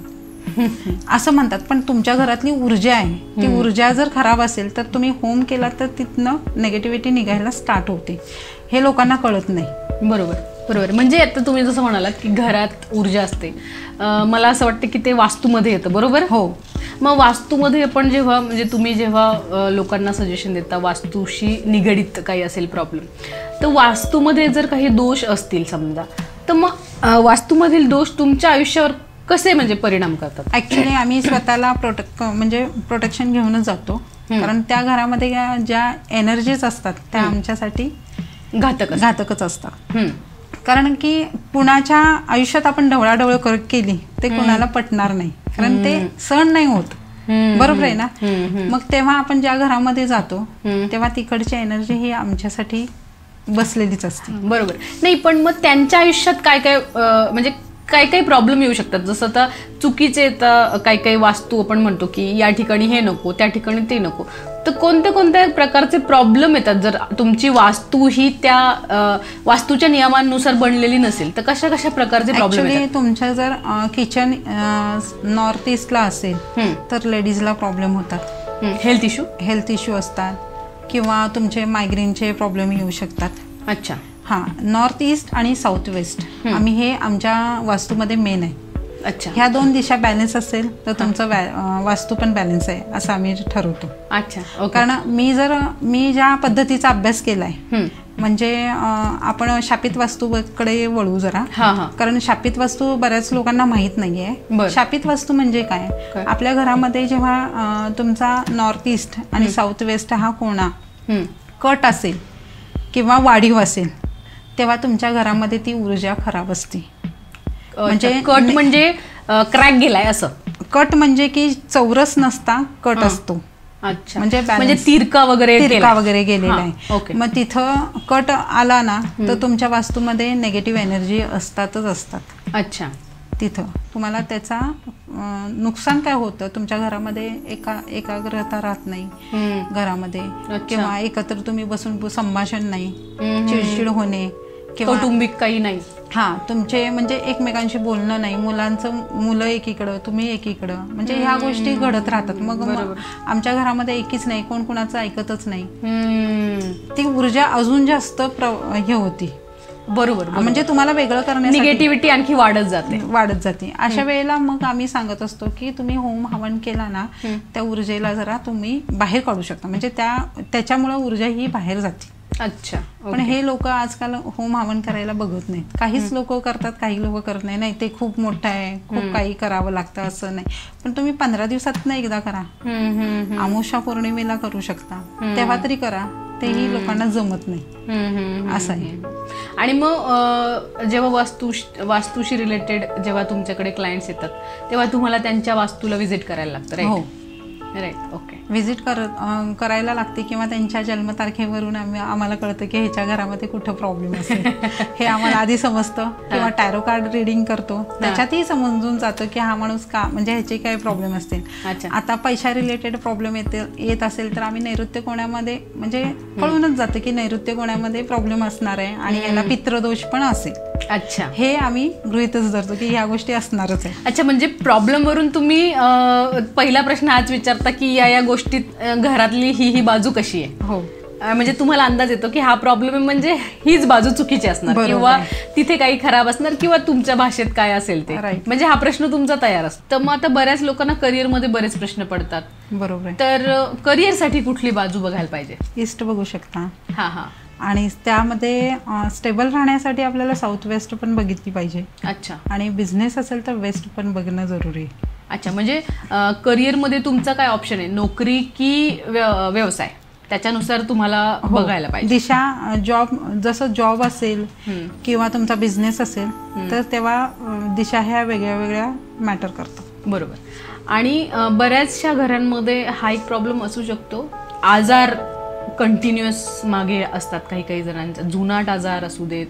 B: असं म्हणतात. पण तुमच्या घरातली ऊर्जा आहे, ती ऊर्जा जर खराब असेल तर तुम्ही होम केला तर तिथनं नेगेटिव्हिटी निघायला स्टार्ट होते. हे लोकांना कळत नाही.
A: बरोबर बरोबर. म्हणजे आता तुम्ही जसं म्हणालात की घरात ऊर्जा असते, मला असं वाटतं की ते वास्तूमध्ये येतं. बरोबर.
B: हो.
A: मग वास्तूमध्ये आपण जेव्हा म्हणजे तुम्ही जेव्हा लोकांना सजेशन देता वास्तूशी निगडीत काही असेल प्रॉब्लेम, तर वास्तूमध्ये जर काही दोष असतील समजा, तर मग वास्तूमधील दोष तुमच्या आयुष्यावर कसे म्हणजे परिणाम करतात?
B: ऍक्च्युली आम्ही स्वतःला प्रोटेक्शन घेऊनच जातो. कारण त्या घरामध्ये ज्या एनर्जीज असतात त्या आमच्यासाठी घातकच असतात. कारण की कुणाच्या आयुष्यात आपण ढवळाढवळ केली ते कुणाला पटणार नाही, कारण ते सहन नाही होत. बरोबर आहे ना? मग तेव्हा आपण ज्या घरामध्ये जातो तेव्हा तिकडची एनर्जी ही आमच्यासाठी बसलेलीच असते.
A: बरोबर. नाही, पण मग त्यांच्या आयुष्यात काय काय म्हणजे काही काही प्रॉब्लेम येऊ शकतात. जसं आता चुकीचे काही काही वास्तू आपण म्हणतो की या ठिकाणी हे नको, त्या ठिकाणी ते नको. तर कोणत्या कोणत्या प्रकारचे प्रॉब्लेम येतात जर तुमची वास्तू ही त्या वास्तूच्या नियमांनुसार बनलेली नसेल, तर कशा कशा प्रकारचे प्रॉब्लेम येतात?
B: तुमच्या जर किचन नॉर्थ ईस्टला असेल तर लेडीजला प्रॉब्लेम होतात. हेल्थ इश्यू असतात किंवा तुमचे मायग्रेनचे प्रॉब्लेम येऊ शकतात.
A: अच्छा.
B: हां, नॉर्थ ईस्ट आणि साऊथ वेस्ट आम्ही हे आमच्या वास्तूमध्ये मेन आहे.
A: अच्छा.
B: ह्या दोन दिशा बॅलन्स असेल तर तुमचं वास्तू पण बॅलन्स आहे असं आम्ही ठरवतो.
A: अच्छा.
B: कारण मी ज्या पद्धतीचा अभ्यास केलाय, म्हणजे आपण शापित वास्तूकडे वळू जरा. कारण शापित वास्तू बऱ्याच लोकांना माहित नाहीये. शापित वास्तू म्हणजे काय? आपल्या घरामध्ये जेव्हा तुमचा नॉर्थ ईस्ट आणि साऊथ वेस्ट हा कोणा कट असेल किंवा वाढीव असेल तेव्हा तुमच्या घरामध्ये ती ऊर्जा खराब असते.
A: म्हणजे कट म्हणजे क्रॅक गेलाय असं?
B: कट म्हणजे की चौरस नसता, कट असतो.
A: अच्छा. म्हणजे तिरका वगैरे
B: गेलेला आहे. मग तिथं कट आला ना तर तुमच्या वास्तूमध्ये निगेटिव्ह एनर्जी असतात.
A: अच्छा.
B: तिथं तुम्हाला त्याचा नुकसान काय होतं, तुमच्या घरामध्ये एकाग्रता राहत नाही घरामध्ये, किंवा एकत्र तुम्ही बसून संभाषण नाही, चिडचिड होणे,
A: कौटुंबिक काही नाही.
B: तुमचे म्हणजे एकमेकांशी बोलणं नाही, मुलं एकीकडं तुम्ही एकीकडं, म्हणजे ह्या गोष्टी घडत राहतात. मग आमच्या घरामध्ये एकीच नाही, कोण कुणाचं ऐकतच नाही. ती ऊर्जा अजून जास्त हे होती.
A: बरोबर.
B: म्हणजे तुम्हाला वेगळं करण्यासाठी
A: निगेटिव्हिटी आणखी वाढत जाते.
B: अशा वेळेला मग आम्ही सांगत असतो की तुम्ही होम हवन केला ना त्या ऊर्जेला जरा तुम्ही बाहेर काढू शकता, म्हणजे त्याच्यामुळे ऊर्जा ही बाहेर जाते.
A: अच्छा.
B: पण हे लोक आजकाल होम हवन करायला बघत नाहीत. काहीच लोक करतात, काही लोक करत नाही. ते खूप मोठं आहे, खूप काही करावं लागतं असं नाही. पण तुम्ही 15 दिवसात एकदा करा, अमावस्या पौर्णिमेला करू शकता, तेव्हा तरी करा. तेही लोकांना जमत नाही असं आहे.
A: आणि मग जेव्हा वास्तूशी रिलेटेड जेव्हा तुमच्याकडे क्लायंट्स येतात तेव्हा तुम्हाला त्यांच्या वास्तूला व्हिजिट करायला लागतं, राईट? राईट. ओके.
B: व्हिजिट करायला लागते, किंवा त्यांच्या जन्मतारखेवरून आम्हाला कळतं की ह्याच्या घरामध्ये कुठं प्रॉब्लेम असेल हे आम्हाला आधी समजतं. किंवा टॅरो कार्ड रिडिंग करतो, त्याच्यातही समजून जातं की हा माणूस का, म्हणजे ह्याचे काय प्रॉब्लेम असतील. आता पैशा रिलेटेड प्रॉब्लेम येत असेल तर आम्ही नैऋत्य कोणामध्ये, म्हणजे कळूनच जातं की नैऋत्य कोणामध्ये प्रॉब्लेम असणार आहे आणि याला पितृदोष पण असेल.
A: अच्छा.
B: हे आम्ही गृहीतच धरतो की ह्या गोष्टी असणारच आहे.
A: अच्छा. म्हणजे प्रॉब्लेम वरून तुम्ही पहिला प्रश्न हाच विचारता की या गोष्टीत घरातली ही बाजू कशी आहे.
B: हो.
A: म्हणजे तुम्हाला अंदाज येतो की हा प्रॉब्लेम आहे, म्हणजे हीच बाजू चुकीची असणार, किंवा तिथे काही खराब असणार, किंवा तुमच्या भाषेत काय असेल ते. म्हणजे हा प्रश्न तुमचा तयार असतो. तर मग आता बऱ्याच लोकांना करिअरमध्ये बरेच प्रश्न पडतात.
B: बरोबर.
A: तर करिअरसाठी कुठली बाजू बघायला पाहिजे?
B: ईस्ट बघू शकता. आणि त्यामध्ये स्टेबल राहण्यासाठी आपल्याला साऊथ वेस्ट पण बघितली पाहिजे.
A: अच्छा.
B: आणि बिझनेस असेल तर वेस्ट पण बघणं जरुरी आहे.
A: अच्छा. म्हणजे करिअरमध्ये तुमचा काय ऑप्शन आहे, नोकरी की व्यवसाय, त्याच्यानुसार तुम्हाला बघायला पाहिजे
B: दिशा. जसं जॉब असेल किंवा तुमचा बिझनेस असेल तर तेव्हा दिशा ह्या वेगळ्या वेगळ्या मॅटर करतात.
A: बरोबर. आणि बऱ्याचशा घरांमध्ये हा एक प्रॉब्लेम असू शकतो, आजार कंटिन्युअस मागे असतात काही काही जणांचा, जुनाट आजार असू देत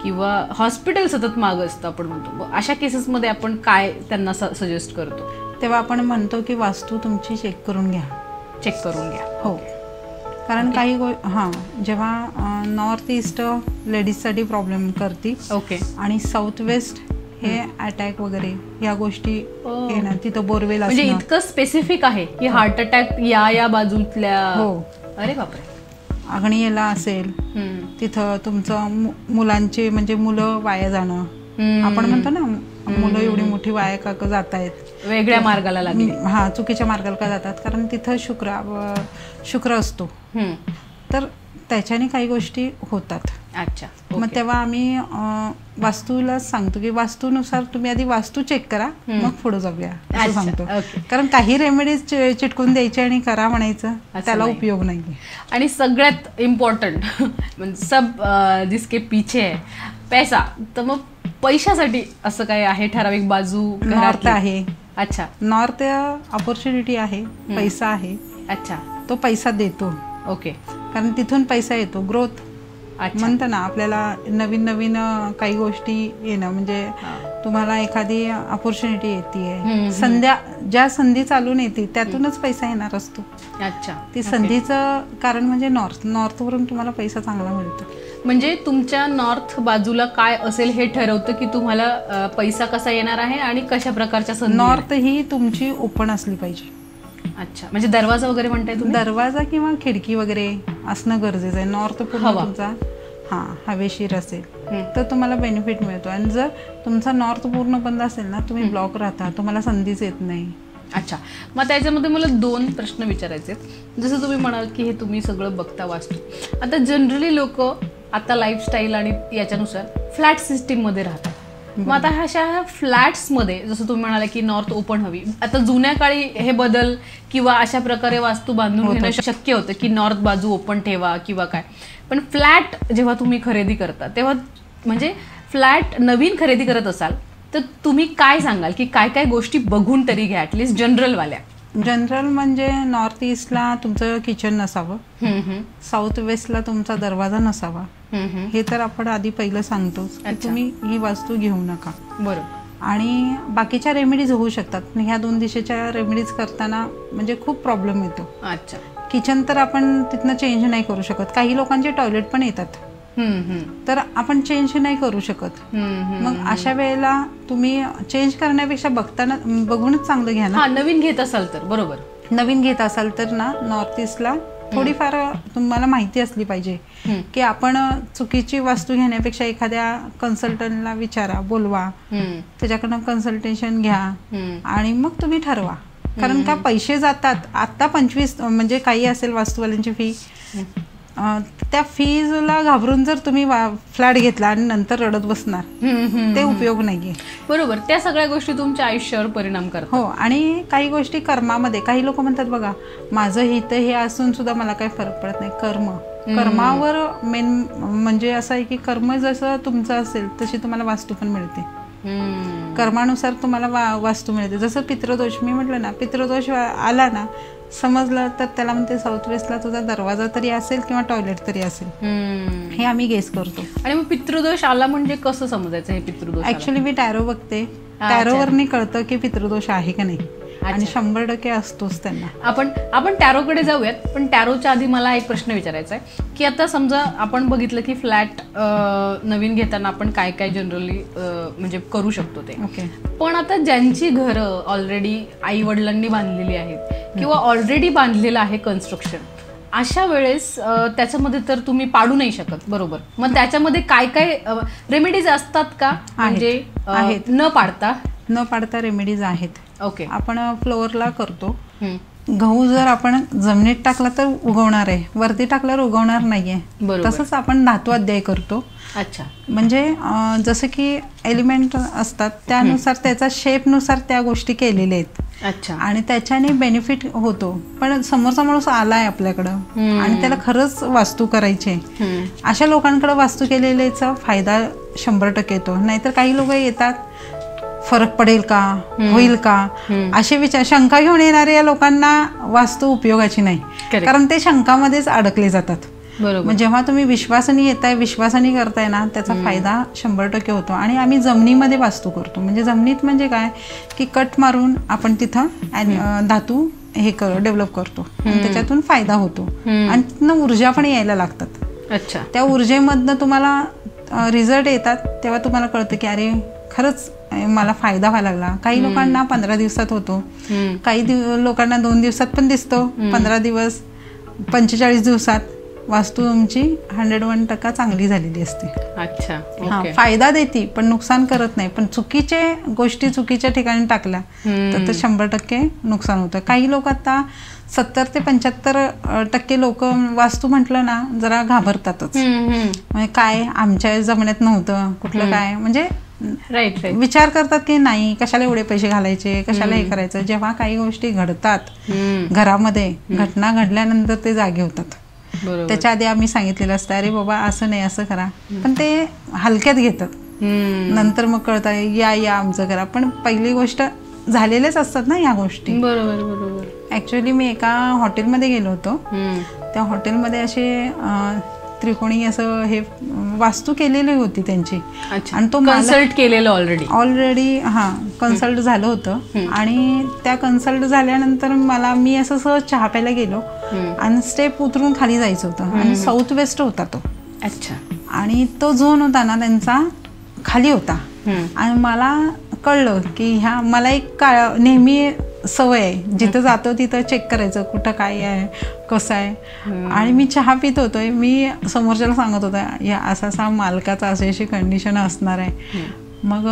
A: किंवा हॉस्पिटल सतत मागं असतं आपण म्हणतो, अशा केसेसमध्ये आपण काय त्यांना सजेस्ट करतो?
B: तेव्हा आपण म्हणतो की वास्तू तुमची चेक करून घ्या.
A: चेक करून घ्या.
B: हो, कारण काही जेव्हा नॉर्थ ईस्ट लेडीजसाठी प्रॉब्लेम करते.
A: ओके.
B: आणि साऊथ वेस्ट हे अटॅक वगैरे या गोष्टी येणार, तिथं बोरवेल
A: म्हणजे इतकं स्पेसिफिक आहे की हार्ट अटॅक या बाजूतल्या.
B: हो.
A: अरे बापरे.
B: आग्नेयला असेल तिथं तुमचं मुलांचे म्हणजे मुलं वाया जाणं, आपण म्हणतो ना मुलं एवढी मोठी वाया का जात आहेत,
A: वेगळ्या मार्गाला लागली.
B: हा, चुकीच्या मार्गाला का जातात, कारण तिथं शुक्र असतो, तर त्याच्याने काही गोष्टी होतात.
A: अच्छा.
B: मग तेव्हा आम्ही वास्तूला सांगतो की वास्तूनुसार तुम्ही आधी वास्तू चेक करा, मग पुढे जाऊया असं सांगतो. कारण काही रेमेडीज चिटकून द्यायचे आणि करा म्हणायचं, त्याला उपयोग नाही.
A: आणि सगळ्यात इम्पॉर्टंट सब जिसके पीछे है पैसा, तर मग पैशासाठी असं काय आहे ठराविक बाजू?
B: नॉर्थ आहे.
A: अच्छा.
B: नॉर्थ ऑपॉर्च्युनिटी आहे, पैसा आहे.
A: अच्छा.
B: तो पैसा देतो.
A: ओके.
B: कारण तिथून पैसा येतो, ग्रोथ म्हणतं ना आपल्याला, नवीन नवीन काही गोष्टी येणं, म्हणजे तुम्हाला एखादी ऑपॉर्च्युनिटी येते, ज्या संधी चालून येते त्यातूनच पैसा येणार असतो.
A: अच्छा.
B: ती संधीचं कारण म्हणजे नॉर्थवरून तुम्हाला पैसा चांगला मिळतो.
A: म्हणजे तुमच्या नॉर्थ बाजूला काय असेल हे ठरवतं की तुम्हाला पैसा कसा येणार आहे आणि कशा प्रकारच्या संधी.
B: नॉर्थ ही तुमची ओपन असली पाहिजे.
A: अच्छा. म्हणजे दरवाजा वगैरे म्हणताय तुम्ही?
B: दरवाजा किंवा खिडकी वगैरे असणं गरजेचं आहे. नॉर्थ पूर्ण तुमचा हवेशीर असेल तर तुम्हाला बेनिफिट मिळतो. आणि जर तुमचा नॉर्थ पूर्ण बंद असेल ना, तुम्ही ब्लॉक राहता, तुम्हाला संधीच येत नाही.
A: अच्छा. मग त्याच्यामध्ये मला 2 प्रश्न विचारायचे आहेत. जसं तुम्ही म्हणाल की हे तुम्ही सगळं बघता वास्तू, आता जनरली लोक आता लाईफस्टाईल आणि याच्यानुसार फ्लॅट सिस्टीममध्ये राहतात. मग आता अशा फ्लॅट्समध्ये जसं तुम्ही म्हणाला की नॉर्थ ओपन हवी, आता जुन्या काळी हे बदल किंवा अशा प्रकारे वास्तू बांधून घेणं शक्य होतं की नॉर्थ बाजू ओपन ठेवा किंवा काय, पण फ्लॅट जेव्हा तुम्ही खरेदी करता तेव्हा, म्हणजे फ्लॅट नवीन खरेदी करत असाल तर तुम्ही काय सांगाल की काय काय गोष्टी बघून तरी घ्या, ॲटलिस्ट जनरलवाल्या?
B: जनरल म्हणजे नॉर्थ ईस्टला तुमचं किचन नसावं, साऊथ वेस्टला तुमचा दरवाजा नसावा, हे तर आपण आधी पहिलं सांगतोच की तुम्ही ही वास्तू घेऊ नका.
A: बरोबर.
B: आणि बाकीच्या रेमेडीज होऊ शकतात, ह्या 2 दिशेच्या रेमेडीज करताना म्हणजे खूप प्रॉब्लेम येतो.
A: अच्छा.
B: किचन तर आपण तिथनं चेंज नाही करू शकत, काही लोकांचे टॉयलेट पण येतात, तर आपण चेंज नाही करू शकत. मग अशा वेळेला तुम्ही चेंज करण्यापेक्षा बघूनच चांगलं घ्या ना.
A: नवीन घेत असाल तर. बरोबर.
B: नवीन घेत असाल तर ना नॉर्थ ईस्टला थोडीफार तुम्हाला माहिती असली पाहिजे की आपण चुकीची वस्तू घेण्यापेक्षा एखाद्या कन्सल्टंटला विचारा, बोलवा, त्याच्याकडनं कन्सल्टेशन घ्या आणि मग तुम्ही ठरवा. कारण का पैसे जातात आता 25, म्हणजे काही असेल वास्तूवाल्यांची फी, त्या फीजला घाबरून जर तुम्ही फ्लॅट घेतला आणि नंतर रडत बसणार, ते उपयोग नाहीये.
A: बरोबर. त्या सगळ्या गोष्टी तुमच्या आयुष्यावर परिणाम करतात.
B: हो. आणि काही गोष्टी कर्मामध्ये, काही लोक म्हणतात बघा माझं हित हे असून सुद्धा मला काही फरक पडत नाही. कर्मावर मेन म्हणजे असं आहे की कर्म जसं तुमचं असेल तशी तुम्हाला वास्तू पण मिळते. कर्मानुसार तुम्हाला वास्तू मिळते. जसं पितृदोष, मी म्हटलं ना, पितृदोष आला ना समजलं तर त्याला म्हणते साऊथ वेस्टला तुझा दरवाजा तरी असेल किंवा टॉयलेट तरी असेल, हे आम्ही गेस करतो.
A: आणि मग पितृदोष आला म्हणजे कसं समजायचं हे पितृदोष?
B: ऍक्च्युली मी टॅरो बघते, टॅरोवरनी कळतं की पितृदोष आहे का नाही, आणि 100% असतोच त्यांना.
A: आपण टॅरोकडे जाऊयात, पण टॅरोच्या आधी मला एक प्रश्न विचारायचा आहे की आता समजा आपण बघितलं की फ्लॅट नवीन घेताना आपण काय काय जनरली म्हणजे करू शकतो ते. पण आता ज्यांची घरं ऑलरेडी आई वडिलांनी बांधलेली आहेत किंवा ऑलरेडी बांधलेलं आहे कन्स्ट्रक्शन, अशा वेळेस त्याच्यामध्ये तर तुम्ही पाडू नाही शकत. बरोबर. मग त्याच्यामध्ये काय काय रेमेडीज असतात का, म्हणजे न पाडता रेमेडीज आहेत? ओके. आपण फ्लोअरला करतो. गहू जर आपण जमिनीत टाकला तर उगवणार आहे, वरती टाकल्यावर उगवणार नाहीये. तसंच आपण धातू अध्याय करतो. अच्छा.
B: म्हणजे जसं की एलिमेंट असतात त्यानुसार, त्याचा शेपनुसार त्या गोष्टी केलेल्या आहेत.
A: अच्छा.
B: आणि त्याच्याने बेनिफिट होतो. पण समोरचा माणूस आलाय आपल्याकडं आणि त्याला खरंच वास्तू करायची, अशा लोकांकडे वास्तू केलेल्याचा फायदा 100% येतो. नाहीतर काही लोक येतात फरक पडेल का, होईल का, असे विचार शंका घेऊन येणाऱ्या लोकांना वास्तू उपयोगाची नाही. कारण ते शंकामध्येच अडकले जातात.
A: बरोबर.
B: मग जेव्हा तुम्ही विश्वासाने येताय, विश्वासाने करताय ना, त्याचा फायदा 100% होतो. आणि आम्ही जमिनीमध्ये वास्तू करतो. म्हणजे जमिनीत म्हणजे काय की कट मारून आपण तिथं धातू हे डेव्हलप करतो आणि त्याच्यातून फायदा होतो. आणि तिथनं ऊर्जा पण यायला लागतात.
A: अच्छा.
B: त्या ऊर्जेमधनं तुम्हाला रिझल्ट येतात, तेव्हा तुम्हाला कळतं की अरे खरंच मला फायदा व्हायला लागला. काही लोकांना 15 दिवसात होतो, काही लोकांना 2 दिवसात पण दिसतो, 15 दिवस, 45 दिवसात वास्तू तुमची 101% चांगली झालेली असते.
A: अच्छा.
B: हा, फायदा देते पण नुकसान करत नाही. पण चुकीचे गोष्टी चुकीच्या ठिकाणी टाकल्या तर 100% नुकसान होतं. काही लोक आता 70 ते 75% लोक वास्तू म्हटलं ना जरा घाबरतातच. म्हणजे काय आमच्या जमान्यात नव्हतं कुठलं काय, म्हणजे
A: राईट
B: विचार करतात की नाही कशाला एवढे पैसे घालायचे, कशाला हे करायचं. जेव्हा काही गोष्टी घडतात घरामध्ये, घटना घडल्यानंतर ते जागे होतात. त्याच्या आधी आम्ही सांगितलेलं असतं अरे बाबा असं नाही असं करा, पण ते हलक्यात घेतात. नंतर मग कळतं या आमचं करा. पण पहिली गोष्ट झालेलेच असतात ना या गोष्टी.
A: बरोबर बरोबर.
B: ऍक्च्युअली मी एका हॉटेलमध्ये गेलो होतो. त्या हॉटेलमध्ये असे त्रिकोणी असं हे वास्तू केलेली होती त्यांची.
A: आणि तो कन्सल्ट केलेलं
B: ऑलरेडी कन्सल्ट झालं होतं. आणि त्या कन्सल्ट झाल्यानंतर मी असं सहज चहा प्यायला गेलो आणि स्टेप उतरून खाली जायचं होतं आणि साऊथ वेस्ट होता तो.
A: अच्छा.
B: आणि तो झोन होता ना त्यांचा खाली होता. आणि मला कळलं की मला एक नेहमी सवय आहे, जिथं जातो तिथं चेक करायचं कुठं काय आहे कसं आहे. आणि मी चहा पित होतोय, मी समोरच्याला सांगत होता या असा मालकाचा अशी कंडिशन असणार आहे. मग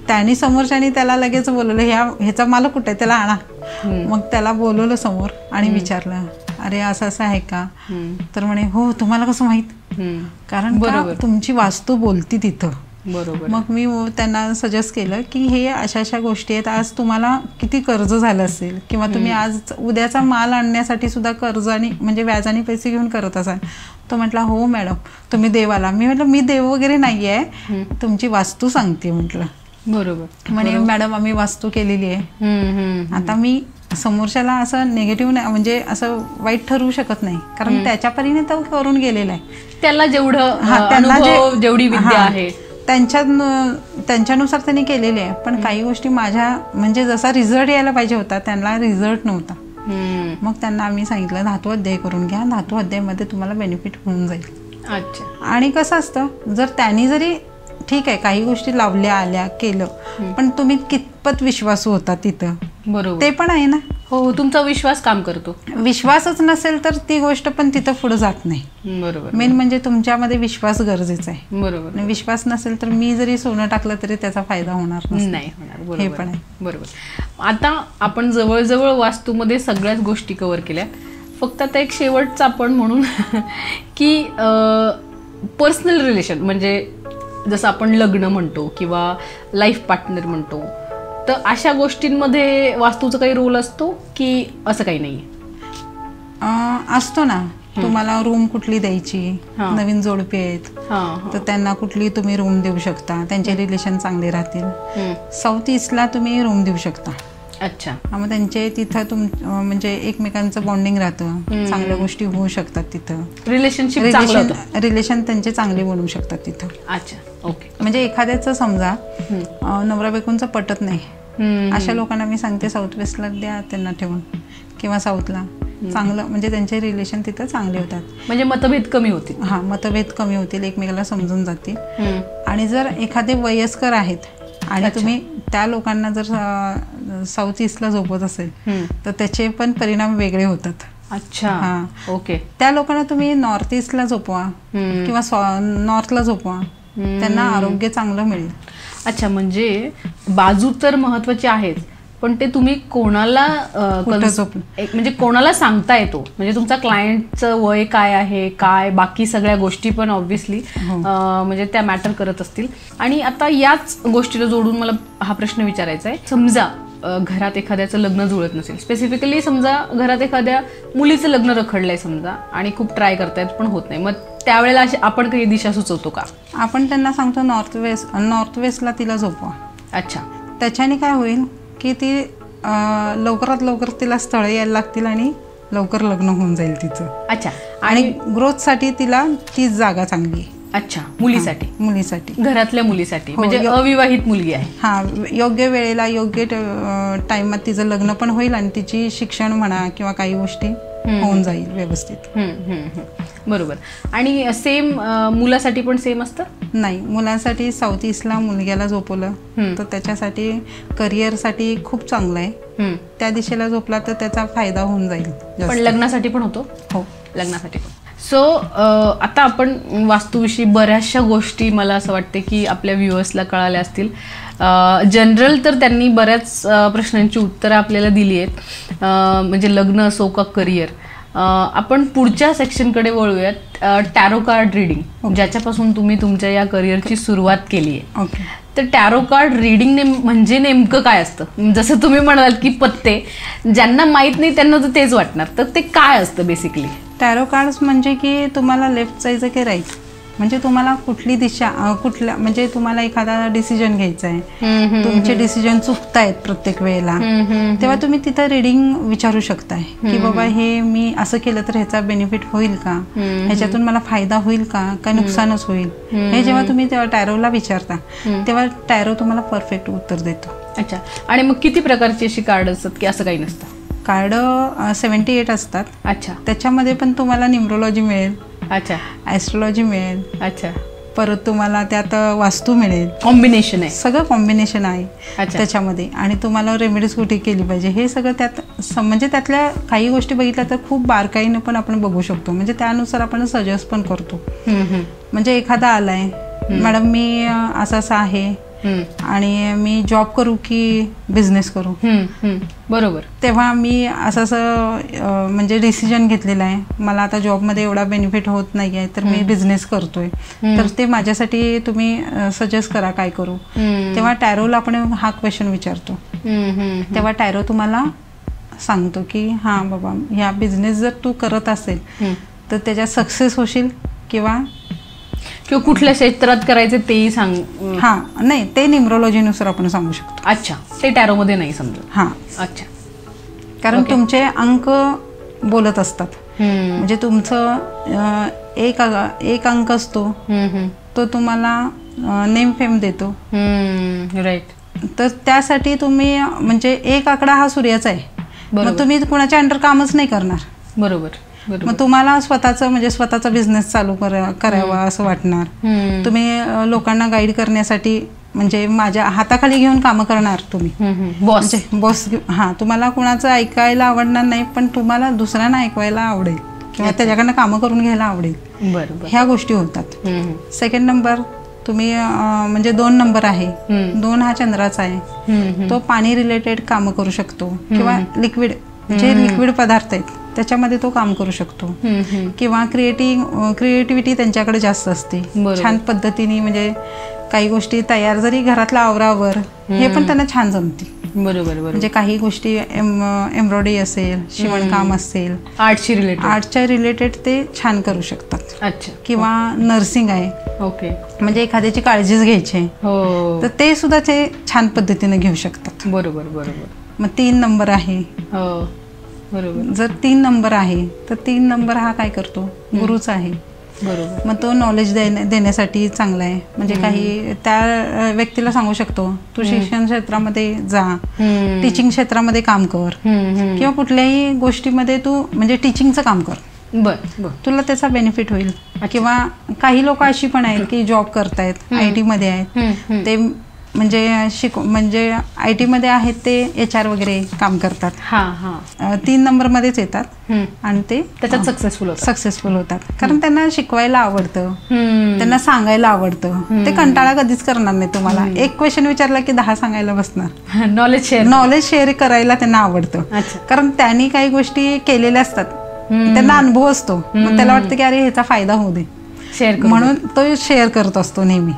B: त्यांनी समोरच्यानी त्याला लगेच बोलवलं ह्याचा मालक कुठे आहे त्याला आणा. मग त्याला बोलवलं समोर आणि विचारलं अरे असं आहे का. तर म्हणे हो तुम्हाला कसं माहित, कारण तुमची वास्तू बोलती तिथं.
A: बरोबर.
B: मग मी त्यांना सजेस्ट केलं की हे अशा गोष्टी आहेत. आज तुम्हाला किती कर्ज झालं असेल किंवा तुम्ही आज उद्याचा माल आणण्यासाठी सुद्धा कर्ज आणि म्हणजे व्याजाने पैसे घेऊन करत असाल. तो म्हटला हो मॅडम तुम्ही देवाला. मी म्हटलं मी देव वगैरे नाही आहे, तुमची वास्तू सांगते म्हटलं.
A: बरोबर.
B: म्हणे मॅडम आम्ही वास्तू केलेली आहे. आता मी समोरच्याला असं निगेटिव्ह म्हणजे असं वाईट ठरवू शकत नाही, कारण त्याच्या परीने तो करून गेलेला आहे.
A: त्याला जेवढं जेवढी विद्या आहे
B: त्यांच्यानुसार त्यांनी केलेले आहे. पण काही गोष्टी माझ्या म्हणजे जसा रिझल्ट यायला पाहिजे होता त्यांना रिझल्ट नव्हता. मग त्यांना आम्ही सांगितलं धातू अध्याय करून घ्या, धातू अध्यायामध्ये तुम्हाला बेनिफिट होऊन जाईल.
A: अच्छा.
B: आणि कसं असतं जर त्यांनी जरी ठीक आहे काही गोष्टी लावल्या आल्या केलं, पण तुम्ही कितपत विश्वासू होता तिथं.
A: बरोबर.
B: ते पण आहे ना.
A: हो, तुमचा विश्वास काम करतो.
B: विश्वासच नसेल तर ती गोष्ट पण तिथं पुढे जात नाही.
A: बरोबर.
B: मेन म्हणजे तुमच्यामध्ये विश्वास गरजेचा आहे.
A: बरोबर.
B: विश्वास नसेल तर मी जरी सोनं टाकलं तरी त्याचा फायदा होणार
A: नाही होणार.
B: हे पण आहे.
A: बरोबर. आता आपण जवळजवळ वास्तूमध्ये सगळ्याच गोष्टी कव्हर केल्या. फक्त आता एक शेवटचा आपण म्हणून की पर्सनल रिलेशन म्हणजे जसं आपण लग्न म्हणतो किंवा लाईफ पार्टनर म्हणतो, तर अशा गोष्टींमध्ये वास्तूचा काही रोल असतो की असं काही नाही?
B: असतो ना. तुम्हाला रूम कुठली द्यायची, नवीन जोडपे आहेत तर त्यांना कुठली तुम्ही रूम देऊ शकता, त्यांचे रिलेशन चांगले राहतील. साऊथ ईस्टला तुम्ही रूम देऊ शकता.
A: अच्छा.
B: मग त्यांचे तिथं म्हणजे एकमेकांचं बॉन्डिंग राहतं, चांगल्या गोष्टी होऊ शकतात तिथं. रिलेशन त्यांचे चांगले बनवू शकतात तिथं.
A: अच्छा. ओके.
B: म्हणजे एखाद्याचं समजा नवरा बायकोंचं पटत नाही, अशा लोकांना मी सांगते साऊथ वेस्टला द्या त्यांना ठेवून किंवा साऊथला. चांगलं म्हणजे त्यांचे रिलेशन तिथं चांगले होतात.
A: म्हणजे मतभेद कमी होतील.
B: मतभेद कमी होतील, एकमेकाला समजून जातील. आणि जर एखादे वयस्कर आहेत आणि तुम्ही त्या लोकांना जर साऊथ ईस्टला झोपत असेल तर त्याचे पण परिणाम वेगळे होतात.
A: अच्छा. ओके.
B: त्या लोकांना तुम्ही नॉर्थ ईस्टला झोपवा किंवा नॉर्थला झोपवा, त्यांना आरोग्य चांगलं मिळेल.
A: अच्छा. म्हणजे बाजू तर महत्वाची आहेत, पण ते तुम्ही कोणाला म्हणजे कोणाला सांगता येतो, म्हणजे तुमचा क्लायंटचं वय काय आहे, काय बाकी सगळ्या गोष्टी पण ऑब्व्हियसली म्हणजे त्या मॅटर करत असतील. आणि आता याच गोष्टीला जोडून मला हा प्रश्न विचारायचा आहे. समजा घरात एखाद्याचं लग्न जुळत नसेल, स्पेसिफिकली समजा घरात एखाद्या मुलीचं लग्न रखडलंय समजा आणि खूप ट्राय करतायत पण होत नाही, मग त्यावेळेला आपण काही दिशा सुचवतो का?
B: आपण त्यांना सांगतो नॉर्थ वेस्टला तिला झोपवा.
A: अच्छा.
B: त्याच्याने काय होईल की ती लवकरात लवकर तिला स्थळं यायला लागतील आणि लवकर लग्न होऊन जाईल तिचं.
A: अच्छा.
B: आणि ग्रोथसाठी तिला तीच जागा चांगली आहे.
A: अच्छा. मुलीसाठी घरातल्या मुलीसाठी, म्हणजे अविवाहित मुलगी आहे.
B: हा, योग्य वेळेला योग्य टाइमात तिचं लग्न पण होईल आणि तिची शिक्षण म्हणा किंवा काही गोष्टी होऊन जाईल व्यवस्थित.
A: बरोबर. आणि सेम मुलासाठी पण सेम असतं?
B: नाही, मुलांसाठी साऊथ ईस्टला मुलग्याला झोपवलं तर त्याच्यासाठी करिअरसाठी खूप चांगलं आहे. त्या दिशेला झोपला तर त्याचा फायदा होऊन जाईल.
A: पण लग्नासाठी पण होतो?
B: हो,
A: लग्नासाठी पण. सो आता आपण वास्तूविषयी बऱ्याचशा गोष्टी मला असं वाटते की आपल्या व्ह्युअर्सला कळाल्या असतील. जनरल तर त्यांनी बऱ्याच प्रश्नांची उत्तरं आपल्याला दिली आहेत, म्हणजे लग्न असो का करिअर. आपण पुढच्या सेक्शनकडे वळूयात, टॅरो कार्ड रिडिंग, ज्याच्यापासून तुम्ही तुमच्या या करिअरची सुरुवात केली आहे.
B: ओके.
A: तर टॅरो कार्ड रिडिंग म्हणजे नेमकं काय असतं? जसं तुम्ही म्हणालात की पत्ते, ज्यांना माहीत नाही त्यांना तर तेच वाटणार, तर ते काय असतं बेसिकली?
B: टॅरो कार्ड्स म्हणजे की तुम्हाला लेफ्ट जायचं की राईट, म्हणजे तुम्हाला कुठली दिशा, कुठल्या, म्हणजे तुम्हाला एखादा डिसिजन घ्यायचा आहे, तुमचे डिसिजन चुकतायत प्रत्येक वेळेला, तेव्हा तुम्ही तिथं रिडिंग विचारू शकताय की बाबा हे मी असं केलं तर ह्याचा बेनिफिट होईल का, ह्याच्यातून मला फायदा होईल का नुकसानच होईल. हे जेव्हा तुम्ही तेव्हा टॅरोला विचारता तेव्हा टॅरो तुम्हाला परफेक्ट उत्तर देतो.
A: अच्छा. आणि मग किती प्रकारची अशी कार्ड असतात की असं काही नसतं?
B: कार्ड 78 असतात.
A: अच्छा.
B: त्याच्यामध्ये पण तुम्हाला न्यूमरोलॉजी मिळेल.
A: अच्छा.
B: ॲस्ट्रोलॉजी मिळेल.
A: अच्छा.
B: परत तुम्हाला त्यात वास्तू मिळेल.
A: कॉम्बिनेशन आहे,
B: सगळं कॉम्बिनेशन आहे त्याच्यामध्ये. आणि तुम्हाला रेमेडीज कुठे केली पाहिजे हे सगळं त्यात, म्हणजे त्यातल्या काही गोष्टी बघितल्या तर खूप बारकाईनं पण आपण बघू शकतो, म्हणजे त्यानुसार आपण सजेस्ट पण करतो. म्हणजे एखादा आलाय, मॅडम मी असं असं आहे आणि मी जॉब करू की बिझनेस करू,
A: बरोबर,
B: तेव्हा मी असं असं म्हणजे डिसिजन घेतलेला आहे, मला आता जॉबमध्ये एवढा बेनिफिट होत नाही आहे तर मी बिझनेस करतोय, तर ते माझ्यासाठी तुम्ही सजेस्ट करा काय करू. तेव्हा टॅरोला आपण हा क्वेश्चन विचारतो. तेव्हा टॅरो तुम्हाला सांगतो की हां बाबा, ह्या बिझनेस जर तू करत असेल तर त्याच्यात सक्सेस होशील किंवा
A: कुठल्या क्षेत्रात करायचे तेही सांग.
B: हां, नाही, ते न्यूमरोलॉजीनुसार आपण सांगू शकतो.
A: अच्छा. ते टॅरोमध्ये नाही समजत?
B: हां.
A: अच्छा.
B: कारण तुमचे अंक बोलत असतात, म्हणजे तुमचं एक अंक असतो तो तुम्हाला नेम फेम देतो.
A: राईट.
B: तर त्यासाठी तुम्ही, म्हणजे एक आकडा हा सूर्याचा आहे, मग तुम्ही कुणाच्या अंडर कामच नाही करणार.
A: बरोबर.
B: मग तुम्हाला स्वतःचं, म्हणजे स्वतःचा बिझनेस चालू करावा असं वाटणार. तुम्ही लोकांना गाईड करण्यासाठी, म्हणजे माझ्या हाताखाली घेऊन कामं करणार तुम्ही, बॉस. हां, तुम्हाला कुणाचं ऐकायला आवडणार नाही, पण तुम्हाला दुसऱ्यांना ऐकवायला आवडेल किंवा त्याच्याकडनं कामं करून घ्यायला आवडेल.
A: बरोबर.
B: ह्या गोष्टी होतात. सेकंड नंबर तुम्ही, म्हणजे 2 नंबर आहे, 2 हा चंद्राचा आहे, तो पाणी रिलेटेड कामं करू शकतो किंवा लिक्विड, जे लिक्विड पदार्थ आहेत त्याच्यामध्ये तो काम करू शकतो. किंवा क्रिएटिव्हिटी त्यांच्याकडे जास्त असते, छान पद्धतीने, म्हणजे काही गोष्टी तयार जरी घरातला आवरावर हे पण त्यांना छान जमते.
A: बरोबर.
B: म्हणजे काही गोष्टी एम्ब्रॉयडरी असेल, शिवणकाम असेल, आर्टच्या रिलेटेड ते छान करू शकतात.
A: अच्छा.
B: किंवा नर्सिंग आहे,
A: ओके,
B: म्हणजे एखाद्याची काळजीच घ्यायची तर ते सुद्धा ते छान पद्धतीने घेऊ शकतात.
A: बरोबर.
B: मग 3 नंबर आहे.
A: बरोबर.
B: जर 3 नंबर आहे तर 3 नंबर हा काय करतो, गुरुचा आहे.
A: बरोबर.
B: मग तो नॉलेज देण्यासाठी चांगला आहे. म्हणजे काही त्या व्यक्तीला सांगू शकतो, तू शिक्षण क्षेत्रामध्ये जा, टीचिंग क्षेत्रामध्ये काम कर, किंवा कुठल्याही गोष्टीमध्ये तू म्हणजे टीचिंगचं काम कर, तुला त्याचा बेनिफिट होईल. किंवा काही लोक अशी पण आहेत की जॉब करतायत, IT मध्ये आहेत, ते म्हणजे IT मध्ये आहेत, ते HR वगैरे काम करतात. 3 नंबरमध्येच येतात आणि ते त्याच्यात सक्सेसफुल होतात. कारण त्यांना शिकवायला आवडतं, त्यांना सांगायला आवडतं, ते कंटाळा कधीच करणार नाही. तुम्हाला एक क्वेश्चन विचारला की 10 सांगायला बसणार. नॉलेज शेअर करायला त्यांना आवडतं, कारण त्यांनी काही गोष्टी केलेल्या असतात, त्यांना अनुभव असतो, मग त्याला वाटतं की अरे ह्याचा फायदा होऊ दे, म्हणून तो शेअर करत असतो नेहमी.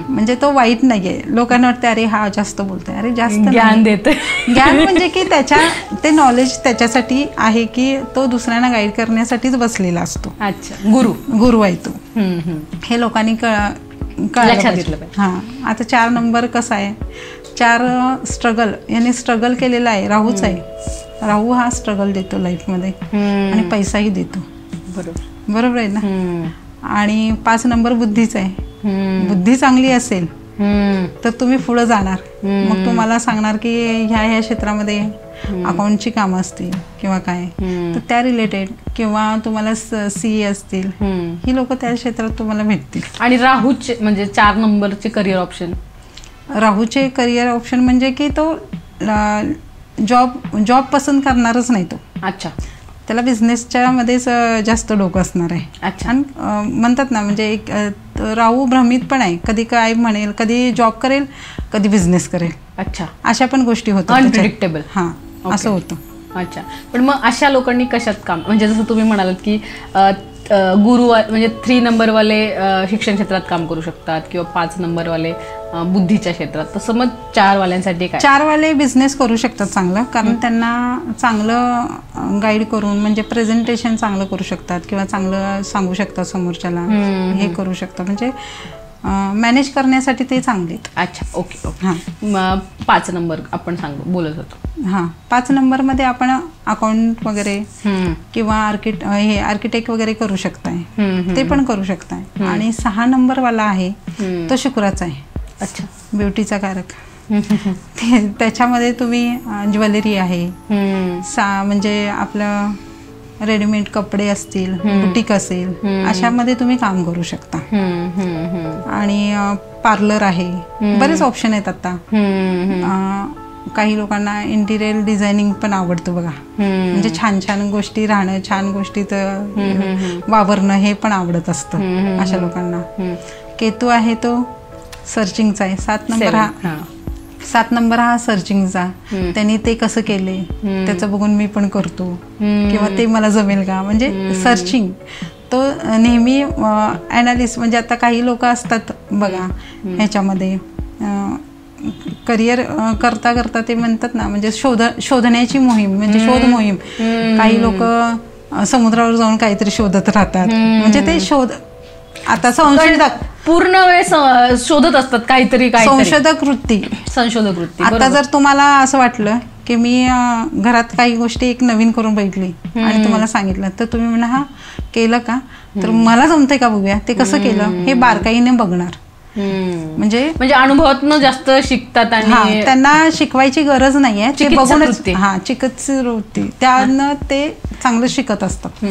B: म्हणजे तो वाईट नाहीये. लोकांना वाटतं अरे हा जास्त बोलतोय, अरे जास्त
A: ज्ञान देतोय.
B: ज्ञान म्हणजे की ते नॉलेज त्याच्यासाठी आहे की तो दुसऱ्यांना गाईड करण्यासाठीच बसलेला असतो.
A: अच्छा.
B: गुरु आहे तो. हे लोकांनी कळायला घेतलं. हां. आता 4 नंबर कसा आहे, 4 स्ट्रगल, याने स्ट्रगल केलेला आहे, राहूच आहे. राहू हा स्ट्रगल देतो लाईफमध्ये आणि पैसाही देतो. बरोबर आहे ना. आणि 5 नंबर बुद्धीचा आहे. बुद्धी चांगली असेल तर तुम्ही पुढे जाणार. मग तुम्हाला सांगणार की ह्या क्षेत्रामध्ये अकाउंटची कामं असतील किंवा काय तर त्या रिलेटेड, किंवा तुम्हाला CA असतील, ही लोक त्या क्षेत्रात तुम्हाला भेटतील.
A: आणि राहूचे म्हणजे 4 नंबरचे करिअर ऑप्शन,
B: राहूचे करिअर ऑप्शन म्हणजे की तो जॉब पसंत करणारच नाही तो.
A: अच्छा.
B: त्याला बिझनेसच्या मध्येच जास्त डोकं असणार आहे. आणि म्हणतात ना म्हणजे एक राहू भ्रमित पण आहे, कधी काय म्हणेल, कधी जॉब करेल, कधी बिझनेस करेल.
A: अच्छा.
B: अशा पण गोष्टी होतात,
A: अनप्रिडिक्टेबल.
B: हां, असं होतं.
A: अच्छा. पण मग अशा लोकांनी कशात काम, म्हणजे जसं तुम्ही म्हणालात की गुरु म्हणजे 3 नंबरवाले शिक्षण क्षेत्रात काम करू शकतात किंवा 5 नंबरवाले बुद्धीच्या क्षेत्रात, तसं मग 4 वाल्यांसाठी काय?
B: 4 वाले बिझनेस करू शकतात चांगलं, कारण त्यांना चांगलं गाईड करून म्हणजे प्रेझेंटेशन चांगलं करू शकतात किंवा चांगलं सांगू शकतात समोरच्याला, हे करू शकतात, म्हणजे मॅनेज करण्यासाठी ते चांगले आहेत.
A: अच्छा. Okay okay. हां. 5 नंबर आपण बोलत होतो.
B: हां, 5 नंबरमध्ये आपण अकाउंट वगैरे किंवा आर्किटेक्ट वगैरे करू शकताय, ते पण करू शकताय. आणि 6 नंबरवाला आहे तो शुक्राचा आहे.
A: अच्छा.
B: ब्युटीचा कारक. त्याच्यामध्ये तुम्ही ज्वेलरी आहे, म्हणजे आपलं रेडीमेड कपडे असतील, बुटीक असेल, अशामध्ये तुम्ही काम करू शकता. आणि पार्लर आहे, बरेच ऑप्शन आहेत आता. काही लोकांना इंटिरियर डिझायनिंग पण आवडतं बघा, म्हणजे छान छान गोष्टी राहणं, छान गोष्टीत वावरणं हे पण आवडत असतं अशा लोकांना. केतू आहे तो सर्चिंगचा आहे. 7 नंबर हा सर्चिंगचा. त्यांनी ते कसं केले त्याचं बघून मी पण करतो, किंवा ते मला जमेल का, म्हणजे सर्चिंग. तो नेहमी ॲनालिस्ट, म्हणजे आता काही लोक असतात बघा ह्याच्यामध्ये करिअर करता करता ते म्हणतात ना, म्हणजे शोधण्याची मोहीम, म्हणजे शोध मोहीम. काही लोक समुद्रावर जाऊन काहीतरी शोधत राहतात, म्हणजे ते आता संशोधक
A: पूर्ण वेळ शोधत असतात काहीतरी.
B: संशोधक वृत्ती. आता जर तुम्हाला असं वाटलं की मी घरात काही गोष्टी एक नवीन करून बघितली आणि तुम्हाला सांगितलं, तर तुम्ही म्हणा हा केलं का, तर मला जमतंय का बघूया, ते कसं केलं हे बारकाईने बघणार. म्हणजे
A: अनुभवातून जास्त शिकतात आणि
B: त्यांना शिकवायची गरज नाहीये, ते बघूनच. चिकित्सा वृत्ती, त्यानं ते चांगलं शिकत असतात.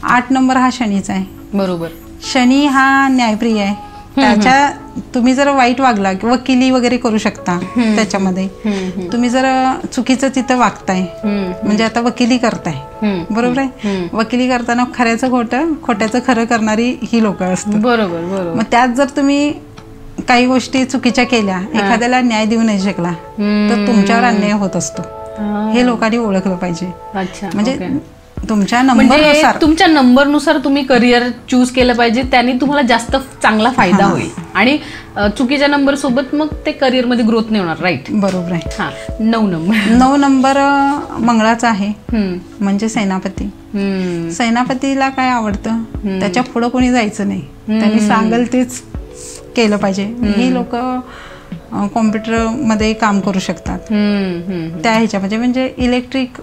B: 8 नंबर हा शनीचा आहे.
A: बरोबर.
B: शनी हा न्यायप्रिय आहे. त्याच्या तुम्ही जर वाईट वागला, वकिली वगैरे करू शकता त्याच्यामध्ये. तुम्ही जर चुकीचं तिथं वागताय, म्हणजे आता वकिली करताय, बरोबर आहे, वकिली करताना खऱ्याचं खोटं, खोट्याचं खरं करणारी ही लोक असतात.
A: बरोबर.
B: मग त्यात जर तुम्ही काही गोष्टी चुकीच्या केल्या, एखाद्याला न्याय देऊ नाही शकला, तर तुमच्यावर अन्याय होत असतो. हे लोकांनी ओळखलं पाहिजे. म्हणजे तुमच्या
A: नंबरनुसार तुम्ही करिअर चूज केलं पाहिजे, त्यांनी तुम्हाला जास्त चांगला फायदा होईल. आणि चुकीच्या नंबर सोबत मग ते करिअर मध्ये ग्रोथ नाही होणार. राईट.
B: बरोबर आहे.
A: 9
B: नंबर मंगळाचा आहे, म्हणजे सेनापती. सेनापतीला काय आवडतं, त्याच्या पुढं कोणी जायचं नाही, त्यांनी सांगेल तेच केलं पाहिजे. ही लोक कॉम्प्युटर मध्ये काम करू शकतात त्या ह्याच्यामध्ये, म्हणजे इलेक्ट्रिक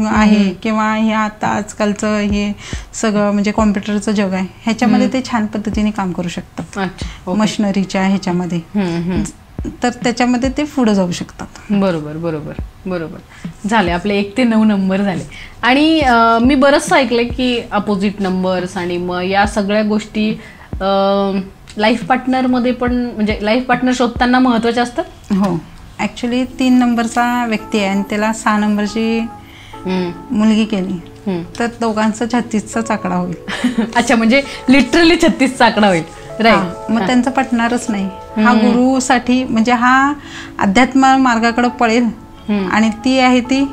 B: आहे किंवा हे आता आजकालचं हे सगळं म्हणजे कॉम्प्युटरचं जग आहे, ह्याच्यामध्ये ते छान पद्धतीने काम करू शकतात. मशिनरीच्या ह्याच्यामध्ये, तर त्याच्यामध्ये ते पुढे जाऊ शकतात.
A: बरोबर. झाले आपले 1 ते 9 नंबर झाले. आणि मी बरंचसं ऐकलंय की अपोजिट नंबर्स आणि मग या सगळ्या गोष्टी लाईफ पार्टनरमध्ये पण, म्हणजे लाईफ पार्टनर शोधताना महत्त्वाच्या असतात.
B: हो, ॲक्च्युली 3 नंबरचा व्यक्ती आहे आणि त्याला 6 नंबरची मुलगी केली तर दोघांचा 36चा आकडा होईल.
A: अच्छा, म्हणजे लिटरली 36चा आकडा होईल. राईट.
B: मग त्यांचं पटणारच नाही. हा गुरुसाठी, म्हणजे हा अध्यात्म मार्गाकडे पळेल आणि ती आहे ती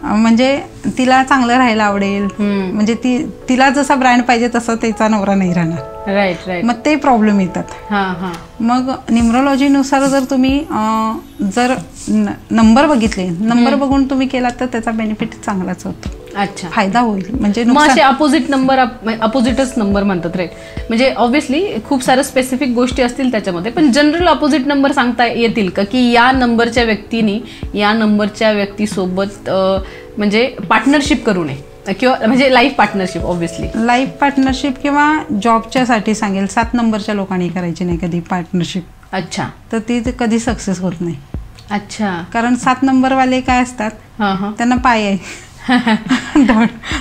B: म्हणजे तिला चांगलं राहायला आवडेल, म्हणजे तिला जसा ब्रँड पाहिजे तसा त्याचा नवरा नाही राहणार.
A: राईट.
B: मग ते प्रॉब्लेम येतात. मग न्यूमरोलॉजीनुसार जर तुम्ही जर नंबर बघितले, नंबर बघून तुम्ही केलात तर त्याचा बेनिफिट चांगलाच होतो.
A: अच्छा,
B: फायदा होईल. म्हणजे
A: मग असे अपोजिटच नंबर म्हणतात, राईट? म्हणजे ऑब्व्हियसली खूप साऱ्या स्पेसिफिक गोष्टी असतील त्याच्यामध्ये, पण जनरल अपोजिट नंबर सांगता येतील का, की या नंबरच्या व्यक्तीने या नंबरच्या व्यक्तीसोबत म्हणजे पार्टनरशिप करू नये, किंवा म्हणजे life partnership? Obviously
B: life partnership किंवा जॉबच्या साठी सांगेल. 7 नंबरच्या लोकांनी करायची नाही कधी पार्टनरशिप.
A: अच्छा.
B: तर ती कधी सक्सेस होत नाही.
A: अच्छा.
B: कारण 7 नंबरवाले काय असतात, त्यांना पाय आहे,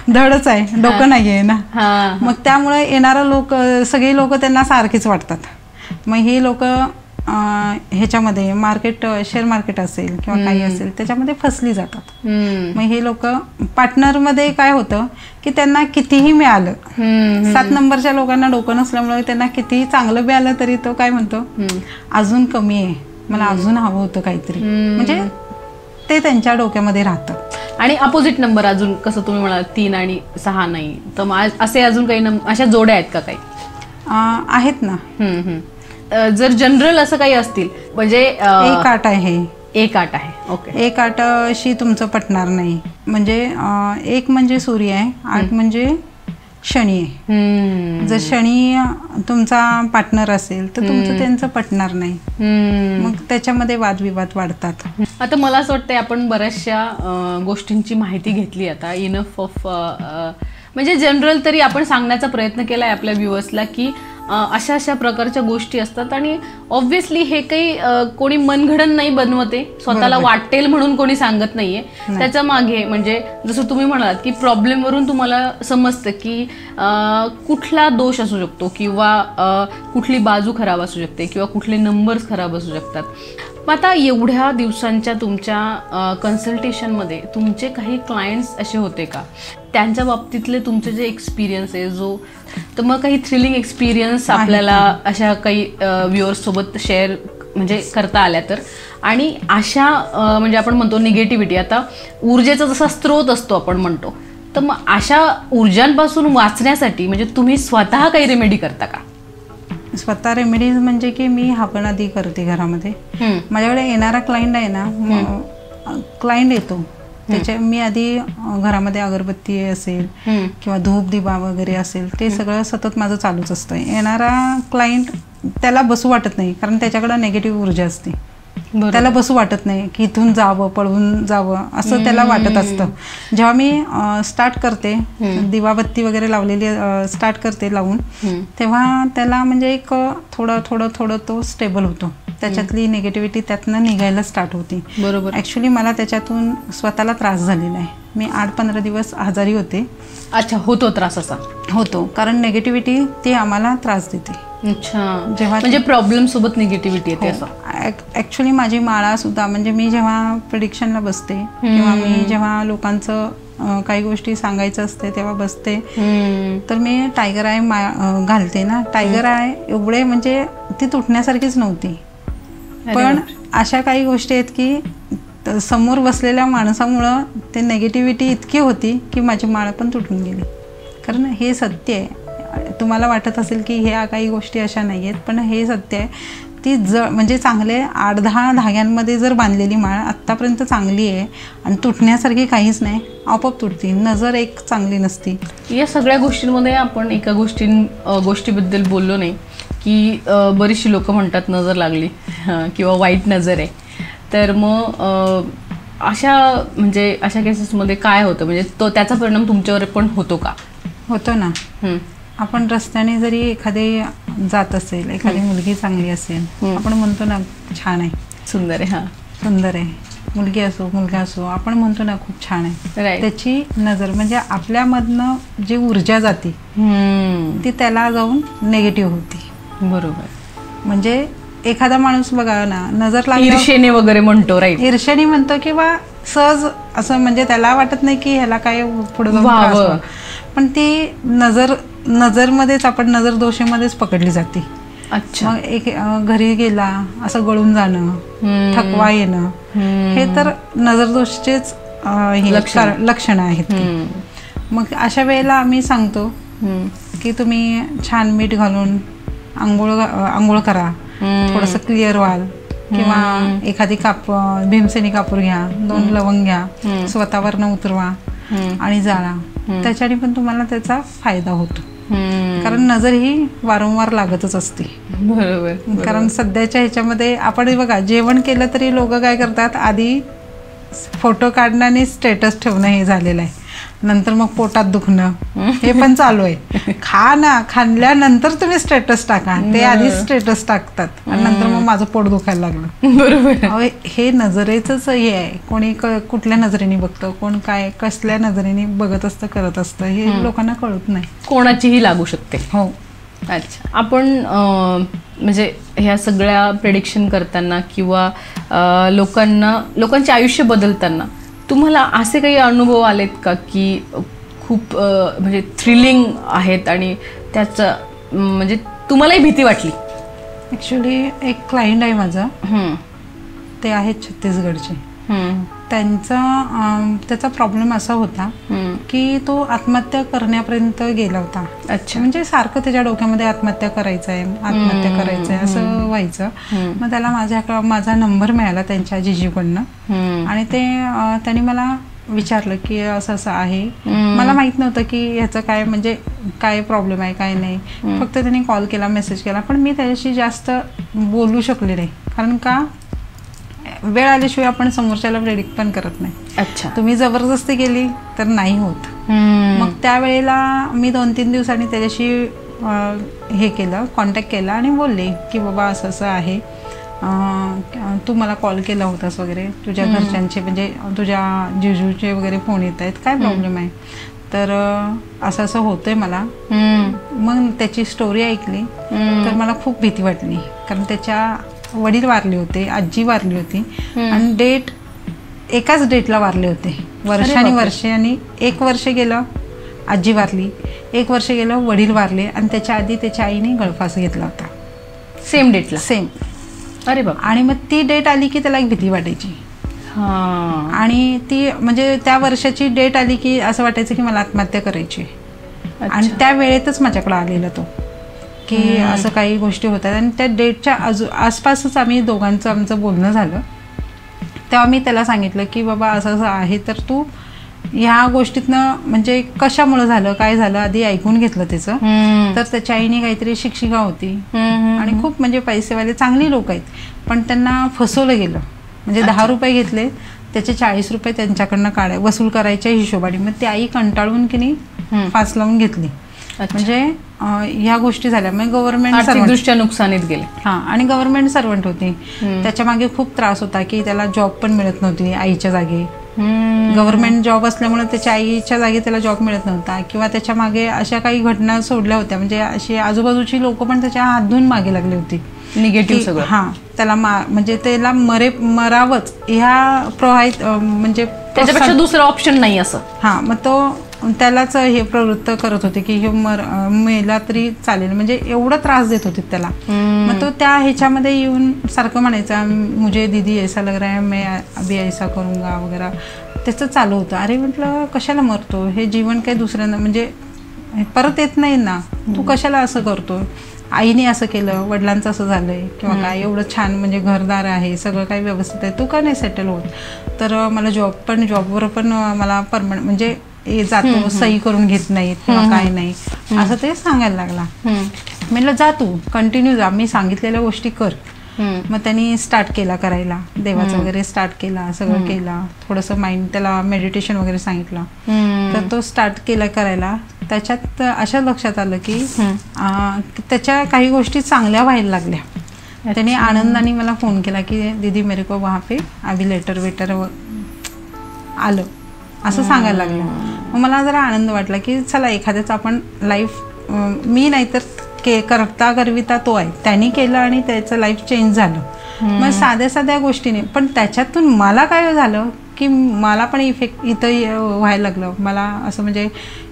B: धडच आहे, डोकं नाही आहे ना. मग त्यामुळे येणारा सगळी लोक त्यांना सारखीच वाटतात. मग ही लोक ह्याच्यामध्ये शेअर मार्केट असेल किंवा काही असेल त्याच्यामध्ये फसली जातात. मग हे लोक पार्टनरमध्ये काय होतं की त्यांना कितीही मिळालं, 7 नंबरच्या लोकांना डोकं नसल्यामुळे त्यांना कितीही चांगलं मिळालं तरी तो काय म्हणतो, अजून कमी आहे, मला अजून हवं होतं काहीतरी. म्हणजे ते त्यांच्या डोक्यामध्ये राहतं.
A: आणि अपोजिट नंबर अजून कसं तुम्ही म्हणाल 3 आणि 6 नाही, तर असे अजून काही अशा जोड्या आहेत का काही?
B: आहेत ना.
A: जर जनरल असं काही असतील, म्हणजे
B: 1 8 आहे.
A: 1 8 आहे. ओके.
B: 1 8 शी तुमचं पटणार नाही. म्हणजे 1 म्हणजे सूर्य आहे, 8 म्हणजे शनी आहे. जर शनी तुमचा पार्टनर असेल तर तुमचं त्यांचं पटणार नाही. मग त्याच्यामध्ये वादविवाद वाढतात.
A: आता मला असं वाटतं आपण बऱ्याचशा गोष्टींची माहिती घेतली आता, इनफ ऑफ म्हणजे जनरल तरी आपण सांगण्याचा प्रयत्न केलाय आपल्या व्ह्युअर्सला की अशा अशा प्रकारच्या गोष्टी असतात. आणि ऑब्व्हियसली हे काही कोणी मनघडण नाही बनवते, स्वतःला वाटेल म्हणून कोणी सांगत नाहीये. त्याच्या मागे म्हणजे जसं तुम्ही म्हणालात की प्रॉब्लेमवरून तुम्हाला समजतं की कुठला दोष असू शकतो, किंवा कुठली बाजू खराब असू शकते, किंवा कुठले नंबर्स खराब असू शकतात. आता एवढ्या दिवसांच्या तुमच्या कन्सल्टेशनमध्ये तुमचे काही क्लायंट्स असे होते का, त्यांच्या बाबतीतले तुमचे जे एक्सपिरियन्स आहे तर मग काही थ्रिलिंग एक्सपिरियन्स आपल्याला अशा काही व्ह्युअर्स सोबत शेअर म्हणजे करता आल्या तर? आणि अशा म्हणजे आपण म्हणतो निगेटिव्हिटी, आता ऊर्जेचा जसा स्रोत असतो आपण म्हणतो, तर मग अशा ऊर्जांपासून वाचण्यासाठी म्हणजे तुम्ही स्वतः काही रेमेडी करता का?
B: स्वतः रेमेडीज म्हणजे की मी हवन आधी करते घरामध्ये. माझ्याकडे येणारा क्लायंट आहे ना, क्लायंट येतो त्याच्या मी आधी घरामध्ये अगरबत्ती असेल किंवा धूप दिवा वगैरे असेल ते सगळं सतत माझं चालूच असतं. येणारा क्लायंट त्याला बसू वाटत नाही, कारण त्याच्याकडे नेगेटिव्ह ऊर्जा असते. त्याला बसू वाटत नाही की इथून जावं, पळून जावं असं त्याला वाटत असतं. जेव्हा मी स्टार्ट करते, दिवाबत्ती वगैरे लावलेली स्टार्ट करते लावून, तेव्हा त्याला म्हणजे एक थोडं तो स्टेबल होतो. त्याच्यातली निगेटिव्हिटी त्यातनं निघायला स्टार्ट होती.
A: बरोबर.
B: ॲक्च्युली मला त्याच्यातून स्वतःला त्रास झालेला आहे. मी 8-15 दिवस आजारी होते.
A: अच्छा, होतो त्रास? असा
B: होतो कारण निगेटिव्हिटी ती आम्हाला त्रास देते.
A: अच्छा, जेव्हा म्हणजे प्रॉब्लेम सोबत निगेटिव्हिटी येते असं?
B: ॲक्च्युली माझी माळा सुद्धा, म्हणजे मी जेव्हा प्रेडिक्शनला बसते किंवा मी जेव्हा लोकांचं काही गोष्टी सांगायचं असते तेव्हा बसते, तर मी टायगर आय घालते ना. टायगर आय एवढे म्हणजे ती तुटण्यासारखीच नव्हती, पण अशा काही गोष्टी आहेत की समोर बसलेल्या माणसामुळं ते नेगेटिव्हिटी इतकी होती की माझी माळ पण तुटून गेली. कारण हे सत्य आहे. तुम्हाला वाटत असेल की ह्या काही गोष्टी अशा नाही आहेत, पण हे सत्य आहे. ती म्हणजे चांगले 8-10 धाग्यांमध्ये जर बांधलेली माळ आत्तापर्यंत चांगली आहे आणि तुटण्यासारखी काहीच नाही, आपोआप तुटते. नजर एक चांगली नसती. या
A: सगळ्या गोष्टींमध्ये आपण एका गोष्टीबद्दल बोललो नाही की बरीचशी लोक म्हणतात नजर लागली किंवा वाईट नजर आहे. तर मग अशा केसेसमध्ये काय होतं, म्हणजे त्याचा परिणाम तुमच्यावर पण होतो का?
B: होतो ना. आपण रस्त्याने जरी एखादे जात असेल, एखादी मुलगी चांगली असेल, आपण म्हणतो ना छान आहे, सुंदर आहे, सुंदर आहे, मुलगी असो मुलगा असो, आपण म्हणतो ना खूप छान आहे. त्याची नजर म्हणजे आपल्यामधनं जी ऊर्जा जाते ती त्याला जाऊन नेगेटिव्ह होती. बरोबर. म्हणजे एखादा माणूस बघा ना, नजर लागली
A: ईर्षेने वगैरे म्हणतो, राईट,
B: ईर्षेने म्हणतो किंवा सहज असं, म्हणजे त्याला वाटत नाही की ह्याला काय पुढे जाऊन, पण ती नजरमध्येच आपण नजर दोषेमध्येच पकडली जाते.
A: अच्छा.
B: मग एक घरी गेला असं गळून जाणं, थकवा येणं, हे तर नजरदोषचेच लक्षणं आहेत. मग अशा वेळेला आम्ही सांगतो की तुम्ही छान मीठ घालून आंघोळ करा, थोडंसं क्लिअर व्हाल, किंवा एखादी भीमसेनी कापूर घ्या, 2 लवंग घ्या, स्वतःवरनं उतरवा आणि जाळा, त्याच्याने पण तुम्हाला त्याचा फायदा होतो. कारण नजर ही वारंवार लागतच असते.
A: बरोबर.
B: कारण सध्याच्या ह्याच्यामध्ये आपण बघा, जेवण केलं तरी लोक काय करतात, आधी फोटो काढणं आणि स्टेटस ठेवणं हे झालेलं आहे. नंतर मग पोटात दुखणं हे पण चालू आहे. खा ना, खाल्ल्यानंतर तुम्ही स्टेटस टाका, ते आधी स्टेटस टाकतात आणि नंतर मग माझं पोट दुखायला लागलं.
A: बरोबर.
B: हे नजरेचंच हे आहे. कोणी कुठल्या नजरेने बघतं, कोण काय कसल्या नजरेने बघत असतं, करत असतं, हे लोकांना कळत नाही.
A: कोणाचीही लागू शकते.
B: हो.
A: अच्छा. आपण म्हणजे ह्या सगळ्या प्रेडिक्शन करताना किंवा लोकांचे आयुष्य बदलताना तुम्हाला असे काही अनुभव आलेत का की खूप म्हणजे थ्रिलिंग आहेत आणि त्याचं म्हणजे तुम्हालाही भीती वाटली?
B: ॲक्च्युली एक क्लायंट आहे माझं, ते आहेत छत्तीसगडचे. त्याचा प्रॉब्लेम असा होता की तो आत्महत्या करण्यापर्यंत गेला होता.
A: अच्छा.
B: म्हणजे सारखं त्याच्या डोक्यामध्ये आत्महत्या करायचं आहे असं व्हायचं. मग त्याला माझा नंबर मिळाला त्यांच्या जिजीकडनं आणि त्यांनी मला विचारलं की असं असं आहे. मला माहित नव्हतं की ह्याचं काय म्हणजे काय प्रॉब्लेम आहे काय नाही. फक्त त्यांनी कॉल केला, मेसेज केला, पण मी त्याच्याशी जास्त बोलू शकले नाही. कारण का, वेळ आल्याशिवाय आपण समोरच्याला प्रेडिक्ट पण करत नाही.
A: अच्छा.
B: तुम्ही जबरदस्ती केली तर नाही होत. मग त्यावेळेला मी 2-3 दिवसांनी त्याच्याशी हे केलं, कॉन्टॅक्ट केला आणि बोलले की बाबा असं असं आहे, तू मला कॉल केला होतास वगैरे, तुझ्या घरच्यांचे म्हणजे तुझ्या जिजूचे वगैरे फोन येत आहेत, काय प्रॉब्लेम आहे, तर असं असं होतंय मला. मग त्याची स्टोरी ऐकली तर मला खूप भीती वाटली. कारण त्याच्या वडील वारले होते, आजी वारली होती आणि एकाच डेटला वारले होते. वर्षानुवर्षे. आणि 1 वर्ष गेलं आजी वारली, 1 वर्ष गेलं वडील वारले आणि त्याच्या आधी त्याच्या आईने गळफास घेतला होता.
A: सेम डेटला?
B: सेम.
A: अरे बाबा.
B: आणि मग ती डेट आली की त्याला एक भीती वाटायची. आणि ती म्हणजे त्या वर्षाची डेट आली की असं वाटायचं की मला आत्महत्या करायची. आणि त्या वेळेतच माझ्याकडे आलेला तो की असं काही गोष्टी होतात. आणि त्या डेटच्या आसपासच आम्ही दोघांचं आमचं बोलणं झालं. तेव्हा मी त्याला सांगितलं की बाबा असं असं आहे, तर तू ह्या गोष्टीतनं म्हणजे कशामुळे झालं, काय झालं, आधी ऐकून घेतलं त्याचं. तर त्याच्या आईने काहीतरी शिक्षिका होती आणि खूप म्हणजे पैसेवाले चांगली लोक आहेत, पण त्यांना फसवलं गेलं. म्हणजे 10 रुपये घेतले, त्याचे 40 रुपये त्यांच्याकडनं वसूल करायच्या हिशोबाने. मग ती आई कंटाळून की नाही फास लावून घेतली. म्हणजे ह्या गोष्टी झाल्या. मग गव्हर्नमेंट
A: दृष्ट्या नुकसानीत गेले.
B: आणि गव्हर्नमेंट सर्वंट होती. त्याच्या मागे खूप त्रास होता की त्याला जॉब पण मिळत नव्हती आईच्या जागी. गव्हर्नमेंट जॉब असल्यामुळे त्याच्या आईच्या जागी त्याला जॉब मिळत नव्हता. किंवा त्याच्या मागे अशा काही घटना सोडल्या होत्या, म्हणजे अशी आजूबाजूची लोक पण त्याच्या हात धुवून मागे लागली होती.
A: निगेटिव्ह सगळं.
B: त्याला म्हणजे त्याला मरावंच ह्या म्हणजे
A: त्याच्यापेक्षा दुसरं ऑप्शन नाही असं.
B: मग तो त्यालाच हे प्रवृत्त करत होते की हे मेला तरी चालेल, म्हणजे एवढा त्रास देत होते त्याला. मग तो त्या ह्याच्यामध्ये येऊन सारखं म्हणायचा, मुझे दीदी ऐसा लग रहा है, मैं अभी ऐसा करूंगा वगैरे. त्याचं चालू होतं. अरे म्हटलं कशाला मरतो, हे जीवन काही दुसऱ्यांना म्हणजे परत येत नाही ना, तू कशाला असं करतो. आईने असं केलं, वडिलांचं असं झालंय किंवा काय, एवढं छान म्हणजे घरदार आहे, सगळं काही व्यवस्थित आहे, तू का नाही सेटल होत. तर मला जॉबवर पण मला परमनंट म्हणजे जातो, सही करून घेत नाहीत किंवा काय नाही, असं ते सांगायला लागला. म्हटलं जा तू कंटिन्यू जा, मी सांगितलेल्या गोष्टी कर. मग त्यांनी स्टार्ट केला करायला, देवाचं वगैरे स्टार्ट केला, सगळं केला. थोडंसं माइंड त्याला मेडिटेशन वगैरे सांगितलं, तर तो स्टार्ट केला करायला. त्याच्यात अशा लक्षात आलं की त्याच्या काही गोष्टी चांगल्या व्हायला लागल्या. त्याने आनंदाने मला फोन केला की दीदी मेरे को वहाँ पे अभी लेटर वेटर आलं, असं सांगायला लागलं. मग मला जरा आनंद वाटला की चला एखाद्याचं आपण लाईफ, मी नाहीतर करता करविता तो आहे, त्यांनी केलं आणि त्याचं लाईफ चेंज झालं. मग साध्या साध्या गोष्टीने, पण त्याच्यातून मला काय झालं की मला पण इफेक्ट इथं व्हायला लागलं. मला असं म्हणजे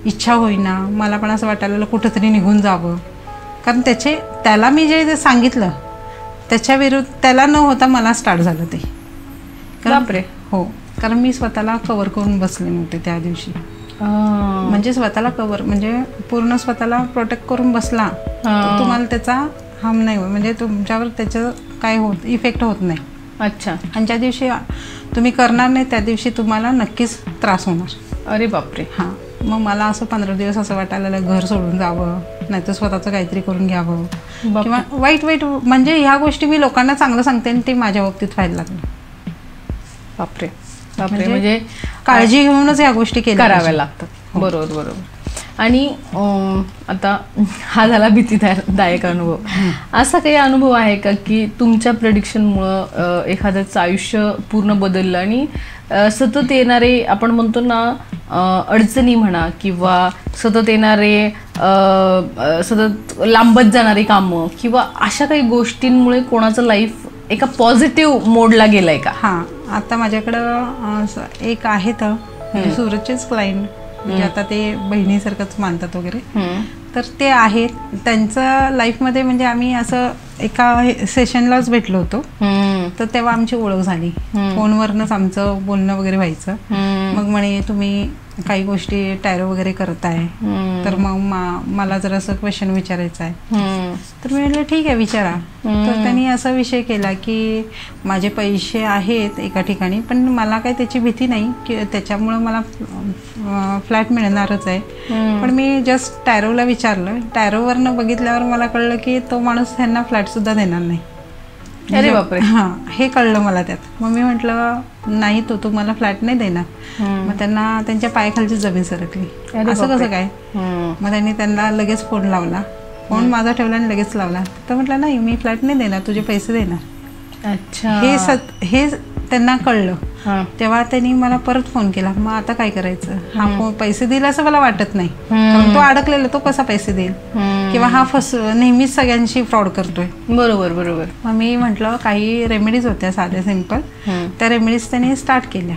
B: इच्छा होईना, मला पण असं वाटायला लागलं कुठंतरी निघून जावं. कारण त्याला मी जे सांगितलं त्याच्या विरुद्ध त्याला न होता मला स्टार्ट झालं ते.
A: बापरे.
B: हो, कारण मी स्वतःला कव्हर करून बसले नव्हते त्या दिवशी. म्हणजे स्वतःला कव्हर म्हणजे पूर्ण स्वतःला प्रोटेक्ट करून बसला तर तुम्हाला त्याचा हार्म नाही होत, म्हणजे तुमच्यावर त्याचं काय इफेक्ट होत नाही.
A: अच्छा.
B: आणि ज्या दिवशी तुम्ही करणार नाही त्या दिवशी तुम्हाला नक्कीच त्रास होणार.
A: अरे बापरे.
B: हां, मग मला असं 15 दिवस असं वाटायला लागलं घर सोडून जावं, नाहीतर स्वतःचं काहीतरी करून घ्यावं किंवा वाईट म्हणजे ह्या गोष्टी मी लोकांना चांगलं सांगते आणि ते माझ्या बाबतीत व्हायला लागलं.
A: बापरे बापरे. म्हणजे
B: काळजी घेऊनच ह्या गोष्टी
A: कराव्या लागतात. बरोबर बरोबर. आणि आता हा झाला भीतीदायक अनुभव. असा काही अनुभव आहे का की तुमच्या प्रेडिक्शनमुळं एखाद्याचं आयुष्य पूर्ण बदललं आणि सतत येणारे आपण म्हणतो ना अडचणी म्हणा किंवा सतत येणारे सतत लांबत जाणारी कामं किंवा अशा काही गोष्टींमुळे कोणाचं लाईफ एका पॉझिटिव्ह मोडला गेलाय का?
B: हां, आता माझ्याकडं एक आहेत सूरजचेच क्लायंट, म्हणजे आता ते बहिणीसारखंच मानतात वगैरे, तर ते आहेत. त्यांचं लाईफमध्ये म्हणजे आम्ही असं एका सेशनलाच भेटलो होतो, तर तेव्हा आमची ओळख झाली. फोनवरनंच आमचं बोलणं वगैरे व्हायचं. मग म्हणे तुम्ही काही गोष्टी टॅरो वगैरे करताय, तर मग मला जर असं क्वेश्चन विचारायचं आहे. तर मी म्हटलं ठीक आहे विचारा. तर त्यांनी असा विषय केला की माझे पैसे आहेत एका ठिकाणी, पण मला काही त्याची भीती नाही की त्याच्यामुळं मला फ्लॅट मिळणारच आहे. पण मी जस्ट टॅरोला विचारलं, टॅरोवरनं बघितल्यावर मला कळलं की तो माणूस त्यांना फ्लॅटसुद्धा देणार नाही.
A: अरे बापरे.
B: हां, हे कळलं मला त्यात. मग मी म्हटलं नाही, तो तुम्हाला फ्लॅट नाही देणार. मग त्यांना त्यांच्या पायाखालची जमीन सरकली. असं कसं काय? मग त्यांना लगेच फोन लावला, फोन माझा ठेवला आणि लगेच लावला. तर म्हटलं नाही, मी फ्लॅट नाही देणार, तुझे पैसे देणार.
A: अच्छा.
B: हे त्यांना कळलं. तेव्हा त्यांनी मला परत फोन केला, मग आता काय करायचं? हा फोन पैसे देईल असं मला वाटत नाही, कारण तो अडकलेला, तो कसा पैसे देईल किंवा हा नेहमीच सगळ्यांशी फ्रॉड करतोय.
A: बरोबर बरोबर.
B: मग मी म्हटलं काही रेमेडीज होत्या साध्या सिंपल, त्या रेमेडीज त्यांनी स्टार्ट केल्या.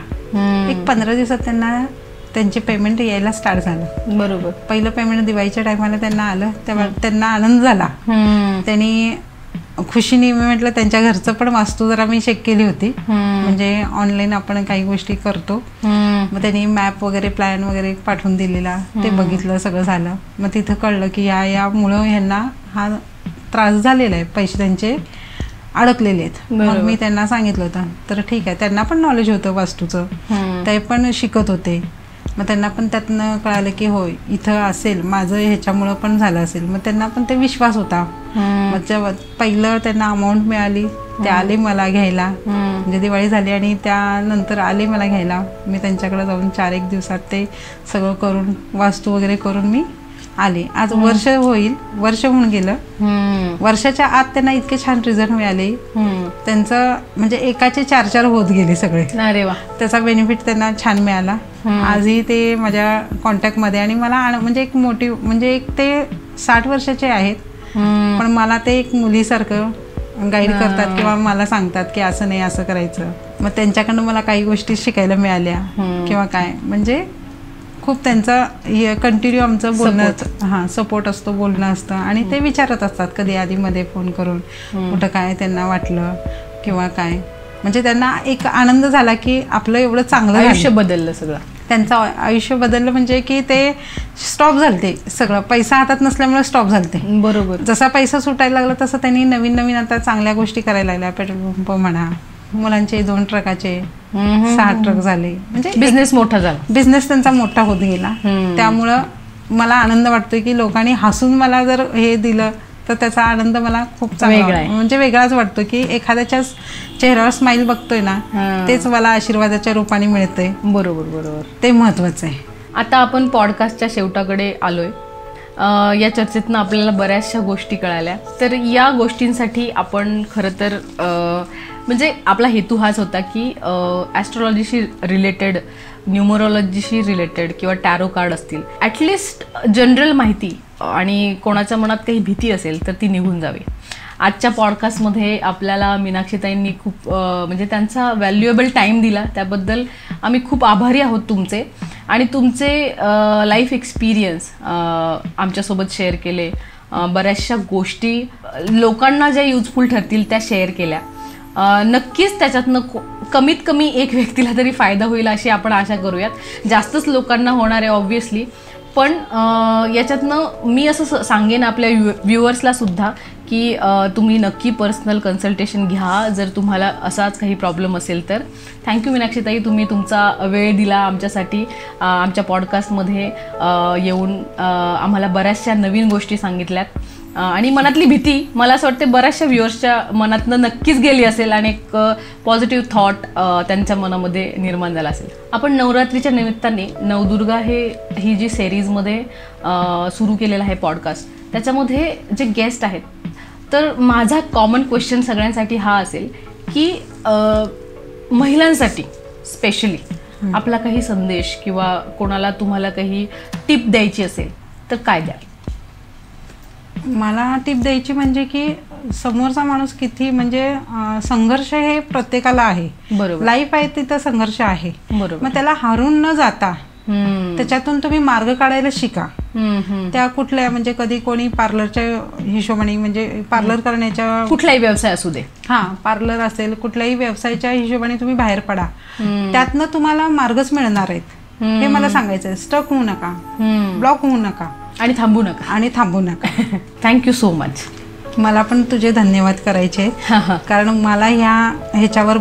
B: एक 15 दिवसात त्यांना त्यांचे पेमेंट यायला स्टार्ट झालं.
A: बरोबर.
B: पहिलं पेमेंट दिवाळीच्या टायमाला त्यांना आलं, तेव्हा त्यांना आनंद झाला. त्यांनी खुशीने, मी म्हटलं त्यांच्या घरचं पण वास्तू जरा मी चेक केली होती, म्हणजे ऑनलाईन आपण काही गोष्टी करतो. मग त्यांनी मॅप वगैरे प्लॅन वगैरे पाठवून दिलेला, ते बघितलं, सगळं झालं. मग तिथं कळलं की यामुळं ह्यांना हा त्रास झालेला आहे, पैसे त्यांचे अडकलेले आहेत. मग मी त्यांना सांगितलं होतं, तर ठीक आहे, त्यांना पण नॉलेज होतं वास्तूचं, ते पण शिकत होते. मग त्यांना पण त्यातनं कळालं की होय इथं असेल, माझं ह्याच्यामुळं पण झालं असेल. मग त्यांना पण ते विश्वास होता. मग जेव्हा पहिलं त्यांना अमाऊंट मिळाली, ते आले मला घ्यायला, म्हणजे दिवाळी झाली आणि त्यानंतर आले मला घ्यायला. मी त्यांच्याकडे जाऊन 4-1 दिवसात ते सगळं करून, वास्तू वगैरे करून मी आले. आज वर्ष होऊन गेलं. वर्षाच्या आत त्यांना इतके छान रिझल्ट मिळाले. त्यांचं म्हणजे एकाचे 4-4 होत गेले सगळे.
A: अरे वा.
B: त्याचा बेनिफिट त्यांना छान मिळाला. आजही ते माझ्या कॉन्टॅक्टमध्ये, आणि मला म्हणजे एक म्हणजे एक ते 60 वर्षाचे आहेत, पण मला ते एक मुलीसारखं गाईड करतात किंवा मला सांगतात की असं नाही, असं करायचं. मग त्यांच्याकडनं मला काही गोष्टी शिकायला मिळाल्या किंवा काय, म्हणजे खूप त्यांचा कंटिन्यू आमचं बोलणं, सपोर्ट असतो, बोलणं असतं. आणि ते विचारत असतात कधी आधीमध्ये फोन करून कुठं काय त्यांना वाटलं किंवा काय, म्हणजे त्यांना एक आनंद झाला की आपलं एवढं चांगलं
A: आयुष्य बदललं. सगळं
B: त्यांचं आयुष्य बदललं, म्हणजे की ते स्टॉप झालते, सगळं पैसा हातात नसल्यामुळे स्टॉप झालते.
A: बरोबर.
B: जसा पैसा सुटायला लागला तसं त्यांनी नवीन आता चांगल्या गोष्टी करायला लागल्या. पेट्रोल पंप म्हणा, मुलांचे 2 ट्रकाचे 6 ट्रक झाले, म्हणजे
A: बिझनेस मोठा झाला.
B: बिझनेस त्यांचा मोठा होत गेला. त्यामुळं मला आनंद वाटतोय की लोकांनी हसून मला जर हे दिलं तर त्याचा आनंद मला खूप चांगला, म्हणजे वेगळाच वाटतो की एखाद्याच्या चेहऱ्यावर स्माइल बघतोय ना, तेच मला आशीर्वादाच्या रूपाने मिळतंय.
A: बरोबर बरोबर.
B: ते महत्वाचं आहे.
A: आता आपण पॉडकास्टच्या शेवटाकडे आलोय. या चर्चेतनं आपल्याला बऱ्याचशा गोष्टी कळाल्या. तर या गोष्टींसाठी आपण खरं तर म्हणजे आपला हेतू हाच होता की ॲस्ट्रॉलॉजीशी रिलेटेड, न्यूमरोलॉजीशी रिलेटेड किंवा टॅरो कार्ड असतील, ॲटलिस्ट जनरल माहिती, आणि कोणाच्या मनात काही भीती असेल तर ती निघून जावी. आजच्या पॉडकास्टमध्ये आपल्याला मीनाक्षीताईंनी खूप म्हणजे त्यांचा व्हॅल्युएबल टाईम दिला, त्याबद्दल आम्ही खूप आभारी आहोत तुमचे. आणि तुमचे लाईफ एक्सपिरियन्स आमच्यासोबत शेअर केले, बऱ्याचशा गोष्टी लोकांना ज्या युजफुल ठरतील त्या शेअर केल्या. नक्कीच त्याच्यातनं कमीत कमी एक व्यक्तीला तरी फायदा होईल अशी आपण आशा करूयात. जास्तच लोकांना होणार आहे ऑब्व्हियसली, पण याच्यातनं मी असं सांगेन आपल्या व्ह्युअर्सला सुद्धा की की तुम्ही नक्की पर्सनल कन्सल्टेशन घ्या जर तुम्हाला असाच काही प्रॉब्लेम असेल तर. थँक्यू मीनाक्षीताई, तुम्ही तुमचा वेळ दिला आमच्यासाठी, आमच्या पॉडकास्टमध्ये येऊन आम्हाला बऱ्याचशा नवीन गोष्टी सांगितल्यात. आणि मनातली भीती मला असं वाटते बऱ्याचशा व्ह्युअर्सच्या मनातनं नक्कीच गेली असेल आणि एक पॉझिटिव्ह थॉट त्यांच्या मनामध्ये निर्माण झाला असेल. आपण नवरात्रीच्या निमित्ताने नवदुर्गा ही जी सिरीजमध्ये सुरू केलेला आहे पॉडकास्ट, त्याच्यामध्ये जे गेस्ट आहेत, तर माझा कॉमन क्वेश्चन सगळ्यांसाठी हा असेल की महिलांसाठी स्पेशली आपला काही संदेश किंवा कोणाला तुम्हाला काही टिप द्यायची असेल तर काय द्याल?
B: मला टिप द्यायची म्हणजे की समोरचा माणूस किती म्हणजे संघर्ष हे प्रत्येकाला आहे.
A: बरोबर.
B: लाईफ आहे तिथं संघर्ष आहे.
A: बरोबर.
B: मग त्याला हारून न जाता त्याच्यातून तुम्ही मार्ग काढायला शिका. त्या कुठल्या म्हणजे कधी कोणी पार्लरच्या हिशोबाने म्हणजे पार्लर करण्याच्या
A: कुठलाही व्यवसाय असू दे,
B: पार्लर असेल कुठल्याही व्यवसायाच्या हिशोबाने तुम्ही बाहेर पडा, त्यातनं तुम्हाला मार्गच मिळणार आहेत. हे मला सांगायचं आहे. स्टक होऊ नका, ब्लॉक होऊ नका
A: आणि थांबू नका. Thank you so much.
B: मला पण तुझे धन्यवाद करायचे, कारण मला ह्याच्यावर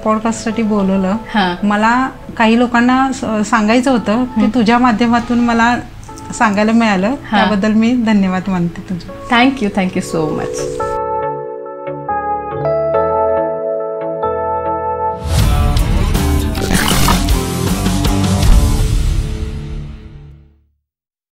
B: पॉडकास्टसाठी बोलवलं. मला काही लोकांना सांगायचं होतं ते तुझ्या माध्यमातून मला सांगायला मिळालं, त्याबद्दल मी धन्यवाद मानते तुझे.
A: Thank you so much.